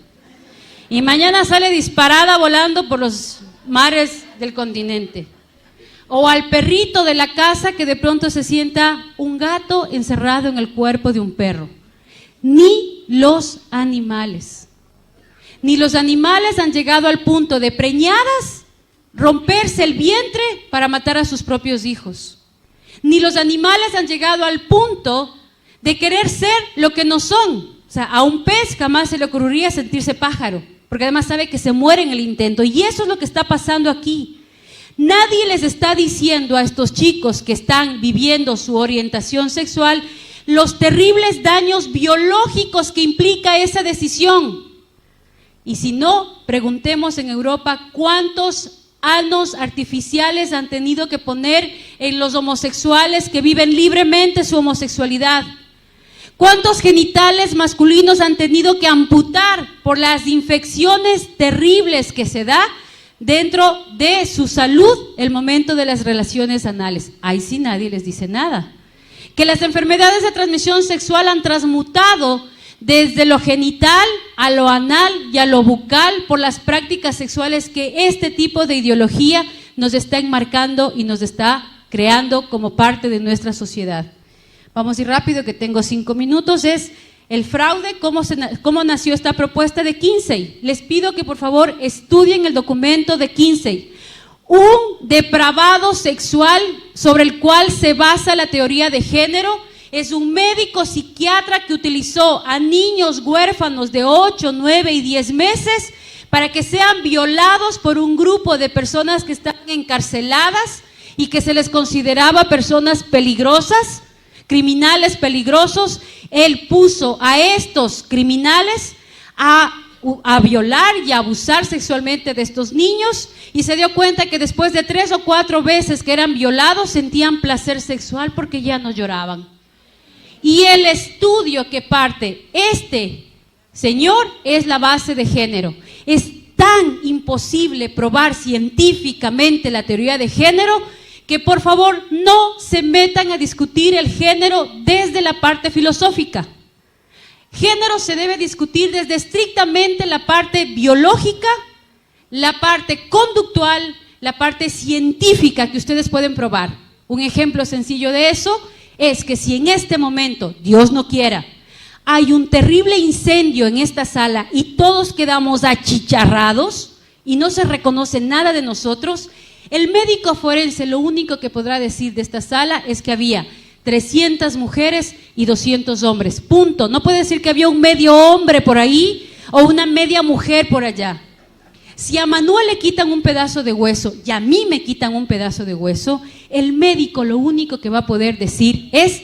Y mañana sale disparada volando por los mares del continente. O al perrito de la casa que de pronto se sienta un gato encerrado en el cuerpo de un perro. Ni los animales. Ni los animales han llegado al punto de preñadas romperse el vientre para matar a sus propios hijos. Ni los animales han llegado al punto de querer ser lo que no son. O sea, a un pez jamás se le ocurriría sentirse pájaro, porque además sabe que se muere en el intento. Y eso es lo que está pasando aquí. Nadie les está diciendo a estos chicos que están viviendo su orientación sexual los terribles daños biológicos que implica esa decisión. Y si no, preguntemos en Europa cuántos anos artificiales han tenido que poner en los homosexuales que viven libremente su homosexualidad. ¿Cuántos genitales masculinos han tenido que amputar por las infecciones terribles que se da dentro de su salud el momento de las relaciones anales. Ahí sí nadie les dice nada. Que las enfermedades de transmisión sexual han transmutado desde lo genital a lo anal y a lo bucal por las prácticas sexuales que este tipo de ideología nos está enmarcando y nos está creando como parte de nuestra sociedad. Vamos a ir rápido, que tengo 5 minutos. Es el fraude, cómo nació esta propuesta de Kinsey. Les pido que por favor estudien el documento de Kinsey. Un depravado sexual sobre el cual se basa la teoría de género es un médico psiquiatra que utilizó a niños huérfanos de 8, 9 y 10 meses para que sean violados por un grupo de personas que están encarceladas y que se les consideraba personas peligrosas, criminales peligrosos. Él puso a estos criminales a violar y a abusar sexualmente de estos niños y se dio cuenta que después de 3 o 4 veces que eran violados sentían placer sexual porque ya no lloraban. Y el estudio que parte este señor es la base de género. Es tan imposible probar científicamente la teoría de género que por favor no se metan a discutir el género desde la parte filosófica. Género se debe discutir desde estrictamente la parte biológica, la parte conductual, la parte científica que ustedes pueden probar. Un ejemplo sencillo de eso es que si en este momento, Dios no quiera, hay un terrible incendio en esta sala y todos quedamos achicharrados y no se reconoce nada de nosotros, el médico forense lo único que podrá decir de esta sala es que había 300 mujeres y 200 hombres, punto. No puede decir que había un medio hombre por ahí o una media mujer por allá. Si a Manuel le quitan un pedazo de hueso y a mí me quitan un pedazo de hueso, el médico lo único que va a poder decir es: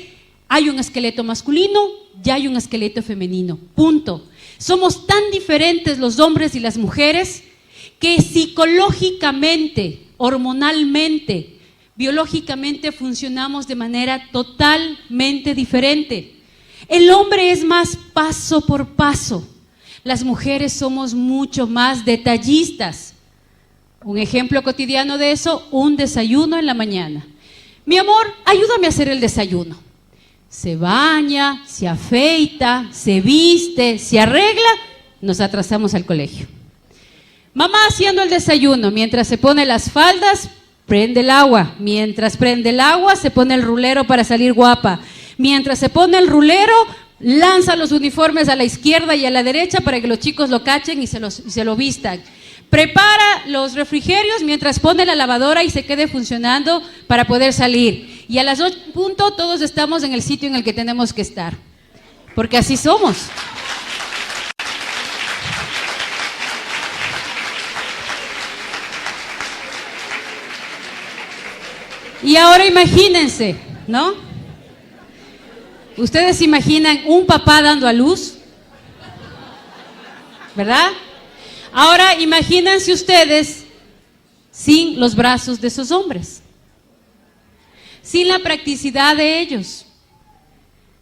hay un esqueleto masculino y hay un esqueleto femenino, punto. Somos tan diferentes los hombres y las mujeres que psicológicamente, hormonalmente, biológicamente funcionamos de manera totalmente diferente. El hombre es más paso por paso. Las mujeres somos mucho más detallistas. Un ejemplo cotidiano de eso, un desayuno en la mañana. Mi amor, ayúdame a hacer el desayuno. Se baña, se afeita, se viste, se arregla, nos atrasamos al colegio. Mamá haciendo el desayuno, mientras se pone las faldas, prende el agua. Mientras prende el agua, se pone el rulero para salir guapa. Mientras se pone el rulero, lanza los uniformes a la izquierda y a la derecha para que los chicos lo cachen y se lo vistan. Prepara los refrigerios mientras pone la lavadora y se quede funcionando para poder salir. Y a las 8 en punto todos estamos en el sitio en el que tenemos que estar. Porque así somos. Y ahora imagínense, ¿no? ¿Ustedes se imaginan un papá dando a luz? ¿Verdad? Ahora imagínense ustedes sin los brazos de esos hombres, sin la practicidad de ellos,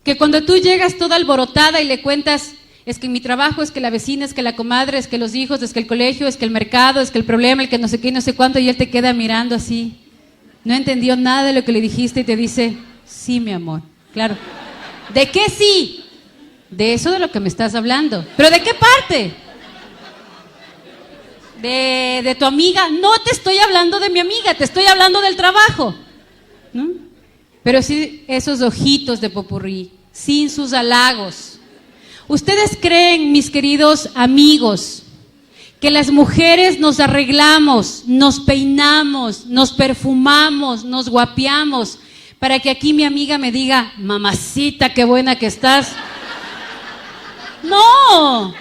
que cuando tú llegas toda alborotada y le cuentas: es que mi trabajo, es que la vecina, es que la comadre, es que los hijos, es que el colegio, es que el mercado, es que el problema, el que no sé qué, no sé cuánto, y él te queda mirando así, no entendió nada de lo que le dijiste y te dice: sí, mi amor, claro. ¿De qué sí? De eso de lo que me estás hablando. ¿Pero de qué parte? De tu amiga. No te estoy hablando de mi amiga, te estoy hablando del trabajo, ¿no? Pero sí esos ojitos de popurrí, sin sus halagos. ¿Ustedes creen, mis queridos amigos, que las mujeres nos arreglamos, nos peinamos, nos perfumamos, nos guapiamos para que aquí mi amiga me diga: mamacita, qué buena que estás? No.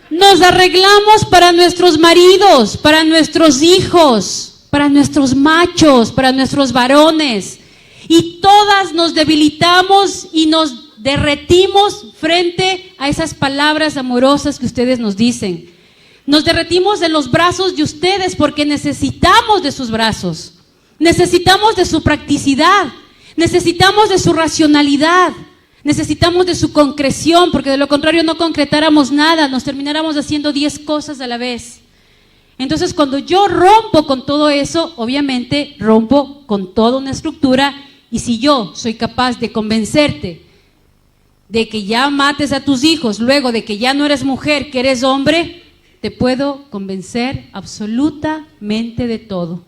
Nos arreglamos para nuestros maridos, para nuestros hijos, para nuestros machos, para nuestros varones. Y todas nos debilitamos y nos derretimos frente a esas palabras amorosas que ustedes nos dicen. Nos derretimos en los brazos de ustedes porque necesitamos de sus brazos. Necesitamos de su practicidad, necesitamos de su racionalidad, necesitamos de su concreción, porque de lo contrario no concretáramos nada, nos termináramos haciendo 10 cosas a la vez. Entonces, cuando yo rompo con todo eso, obviamente rompo con toda una estructura, y si yo soy capaz de convencerte de que ya mates a tus hijos, luego de que ya no eres mujer, que eres hombre, te puedo convencer absolutamente de todo.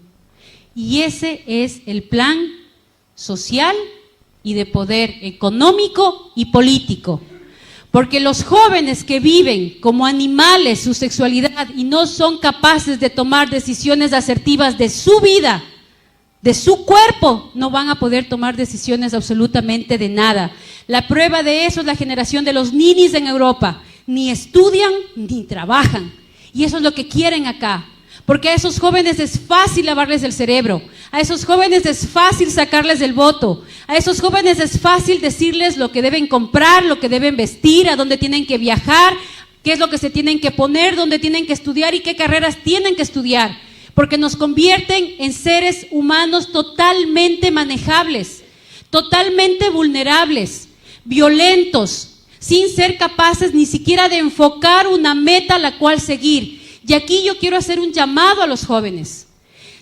Y ese es el plan social y de poder económico y político. Porque los jóvenes que viven como animales su sexualidad y no son capaces de tomar decisiones asertivas de su vida, de su cuerpo, no van a poder tomar decisiones absolutamente de nada. La prueba de eso es la generación de los ninis en Europa. Ni estudian ni trabajan. Y eso es lo que quieren acá. Porque a esos jóvenes es fácil lavarles el cerebro, a esos jóvenes es fácil sacarles el voto, a esos jóvenes es fácil decirles lo que deben comprar, lo que deben vestir, a dónde tienen que viajar, qué es lo que se tienen que poner, dónde tienen que estudiar y qué carreras tienen que estudiar. Porque nos convierten en seres humanos totalmente manejables, totalmente vulnerables, violentos, sin ser capaces ni siquiera de enfocar una meta a la cual seguir. Y aquí yo quiero hacer un llamado a los jóvenes.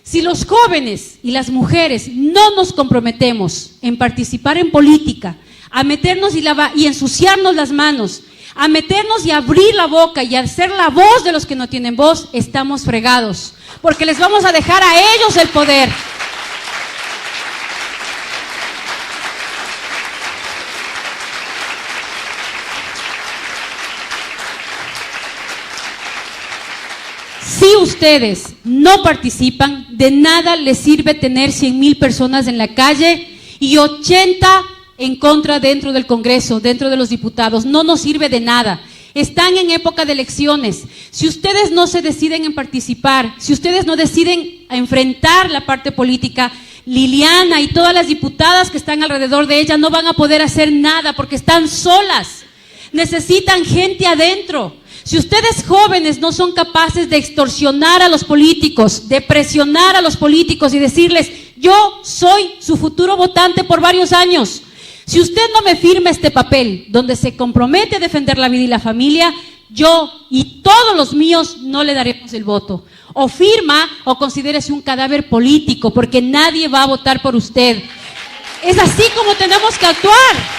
Si los jóvenes y las mujeres no nos comprometemos en participar en política, a meternos y ensuciarnos las manos, a meternos y abrir la boca y a ser la voz de los que no tienen voz, estamos fregados, porque les vamos a dejar a ellos el poder. Si ustedes no participan, de nada les sirve tener 100,000 personas en la calle y 80 en contra dentro del Congreso, dentro de los diputados. No nos sirve de nada. Están en época de elecciones. Si ustedes no se deciden en participar, si ustedes no deciden enfrentar la parte política, Liliana y todas las diputadas que están alrededor de ella no van a poder hacer nada porque están solas. Necesitan gente adentro. Si ustedes jóvenes no son capaces de extorsionar a los políticos, de presionar a los políticos y decirles, yo soy su futuro votante por varios años. Si usted no me firma este papel donde se compromete a defender la vida y la familia, yo y todos los míos no le daremos el voto. O firma o considérese un cadáver político, porque nadie va a votar por usted. Es así como tenemos que actuar.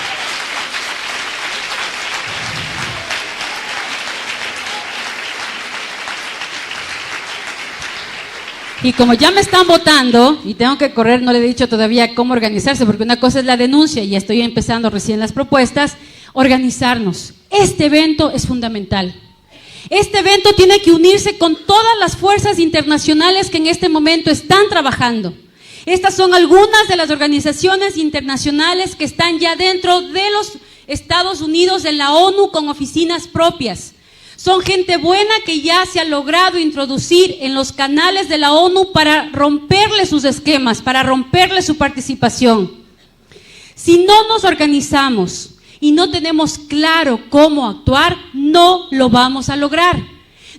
Y como ya me están votando y tengo que correr, no le he dicho todavía cómo organizarse, porque una cosa es la denuncia y estoy empezando recién las propuestas, organizarnos. Este evento es fundamental. Este evento tiene que unirse con todas las fuerzas internacionales que en este momento están trabajando. Estas son algunas de las organizaciones internacionales que están ya dentro de los Estados Unidos, en la ONU, con oficinas propias. Son gente buena que ya se ha logrado introducir en los canales de la ONU para romperle sus esquemas, para romperle su participación. Si no nos organizamos y no tenemos claro cómo actuar, no lo vamos a lograr.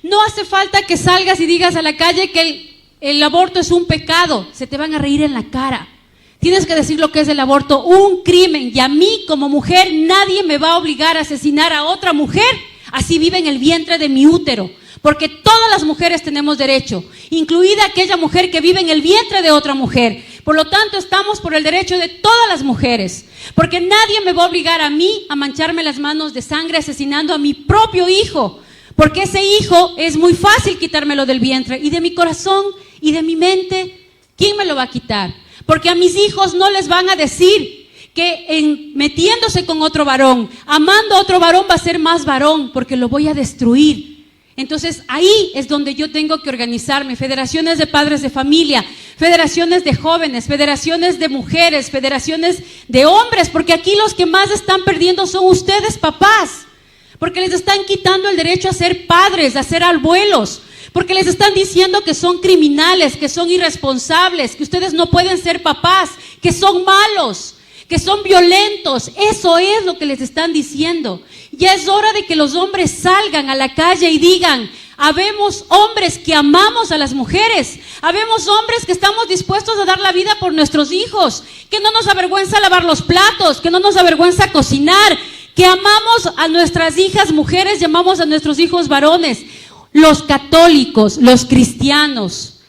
No hace falta que salgas y digas a la calle que el aborto es un pecado, se te van a reír en la cara. Tienes que decir lo que es el aborto, un crimen, y a mí como mujer nadie me va a obligar a asesinar a otra mujer. Así vive en el vientre de mi útero, porque todas las mujeres tenemos derecho, incluida aquella mujer que vive en el vientre de otra mujer. Por lo tanto, estamos por el derecho de todas las mujeres, porque nadie me va a obligar a mí a mancharme las manos de sangre asesinando a mi propio hijo, porque ese hijo es muy fácil quitármelo del vientre y de mi corazón y de mi mente. ¿Quién me lo va a quitar? Porque a mis hijos no les van a decir que metiéndose con otro varón, amando a otro varón, va a ser más varón, porque lo voy a destruir. Entonces ahí es donde yo tengo que organizarme. Federaciones de padres de familia, federaciones de jóvenes, federaciones de mujeres, federaciones de hombres, porque aquí los que más están perdiendo son ustedes, papás, porque les están quitando el derecho a ser padres, a ser abuelos, porque les están diciendo que son criminales, que son irresponsables, que ustedes no pueden ser papás, que son malos, que son violentos. Eso es lo que les están diciendo. Ya es hora de que los hombres salgan a la calle y digan, habemos hombres que amamos a las mujeres, habemos hombres que estamos dispuestos a dar la vida por nuestros hijos, que no nos avergüenza lavar los platos, que no nos avergüenza cocinar, que amamos a nuestras hijas mujeres y amamos a nuestros hijos varones. Los católicos, los cristianos,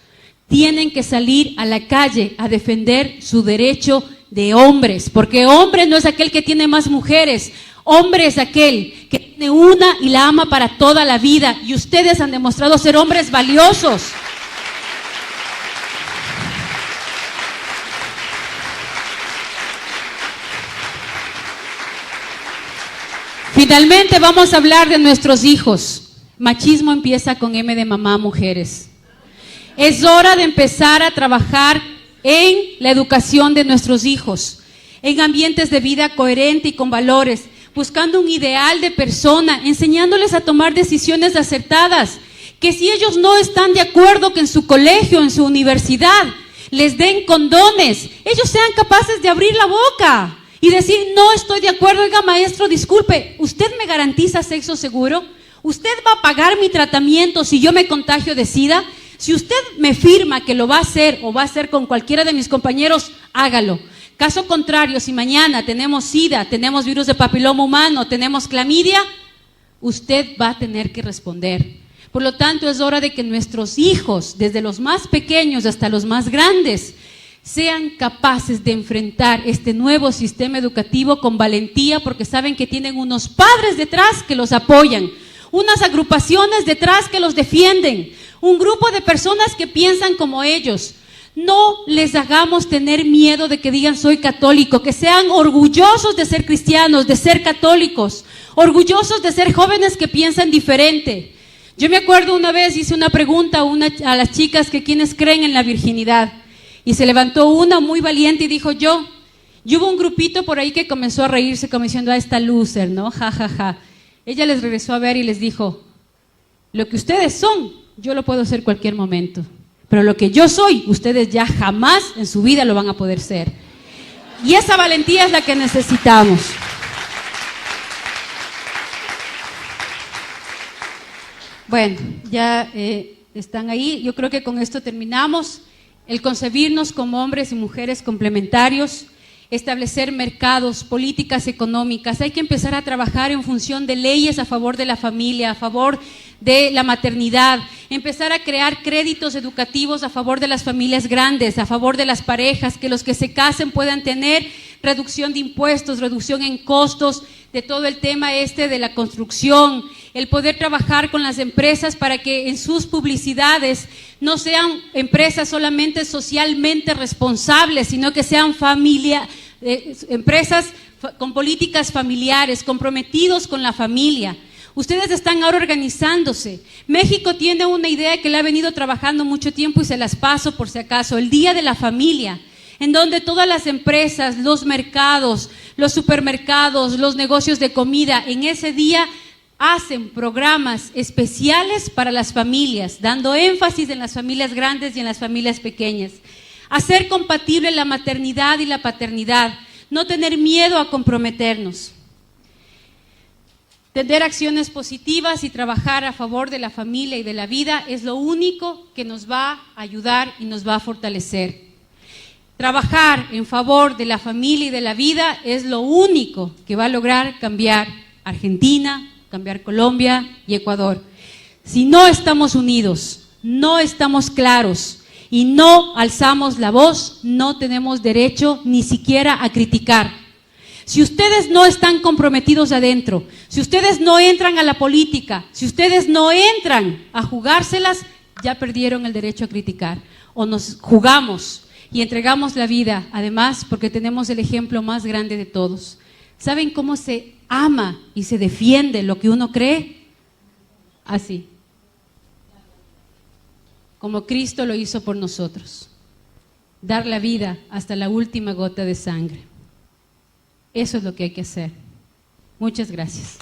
tienen que salir a la calle a defender su derecho de hombres, porque hombre no es aquel que tiene más mujeres, hombre es aquel que tiene una y la ama para toda la vida, y ustedes han demostrado ser hombres valiosos. Finalmente vamos a hablar de nuestros hijos. Machismo empieza con M de mamá, mujeres. Es hora de empezar a trabajar en la educación de nuestros hijos, en ambientes de vida coherente y con valores, buscando un ideal de persona, enseñándoles a tomar decisiones acertadas, que si ellos no están de acuerdo que en su colegio, en su universidad, les den condones, ellos sean capaces de abrir la boca y decir, no estoy de acuerdo, oiga maestro, disculpe, ¿usted me garantiza sexo seguro? ¿Usted va a pagar mi tratamiento si yo me contagio de SIDA? Si usted me firma que lo va a hacer o va a hacer con cualquiera de mis compañeros, hágalo. Caso contrario, si mañana tenemos SIDA, tenemos virus de papiloma humano, tenemos clamidia, usted va a tener que responder. Por lo tanto, es hora de que nuestros hijos, desde los más pequeños hasta los más grandes, sean capaces de enfrentar este nuevo sistema educativo con valentía, porque saben que tienen unos padres detrás que los apoyan, unas agrupaciones detrás que los defienden, un grupo de personas que piensan como ellos. No les hagamos tener miedo de que digan soy católico, que sean orgullosos de ser cristianos, de ser católicos, orgullosos de ser jóvenes que piensan diferente. Yo me acuerdo una vez hice una pregunta a las chicas que quienes creen en la virginidad, y se levantó una muy valiente y dijo yo. Y hubo un grupito por ahí que comenzó a reírse como diciendo, esta loser, ¿no? Ja, ja, ja. Ella les regresó a ver y les dijo, lo que ustedes son, yo lo puedo ser cualquier momento, pero lo que yo soy, ustedes ya jamás en su vida lo van a poder ser. Y esa valentía es la que necesitamos. Bueno, ya están ahí, yo creo que con esto terminamos. El concebirnos como hombres y mujeres complementarios, establecer mercados, políticas económicas. Hay que empezar a trabajar en función de leyes a favor de la familia, a favor de la maternidad, empezar a crear créditos educativos a favor de las familias grandes, a favor de las parejas, que los que se casen puedan tener reducción de impuestos, reducción en costos, de todo el tema de la construcción, el poder trabajar con las empresas para que en sus publicidades no sean empresas solamente socialmente responsables, sino que sean empresas con políticas familiares, comprometidos con la familia. Ustedes están ahora organizándose. México tiene una idea que le ha venido trabajando mucho tiempo y se las paso por si acaso, el Día de la Familia, en donde todas las empresas, los mercados, los supermercados, los negocios de comida, en ese día hacen programas especiales para las familias, dando énfasis en las familias grandes y en las familias pequeñas. Hacer compatible la maternidad y la paternidad, no tener miedo a comprometernos. Tener acciones positivas y trabajar a favor de la familia y de la vida es lo único que nos va a ayudar y nos va a fortalecer. Trabajar en favor de la familia y de la vida es lo único que va a lograr cambiar Argentina, cambiar Colombia y Ecuador. Si no estamos unidos, no estamos claros y no alzamos la voz, no tenemos derecho ni siquiera a criticar. Si ustedes no están comprometidos adentro, si ustedes no entran a la política, si ustedes no entran a jugárselas, ya perdieron el derecho a criticar. O nos jugamos y entregamos la vida, además, porque tenemos el ejemplo más grande de todos. ¿Saben cómo se ama y se defiende lo que uno cree? Así. Como Cristo lo hizo por nosotros. Dar la vida hasta la última gota de sangre. Eso es lo que hay que hacer. Muchas gracias.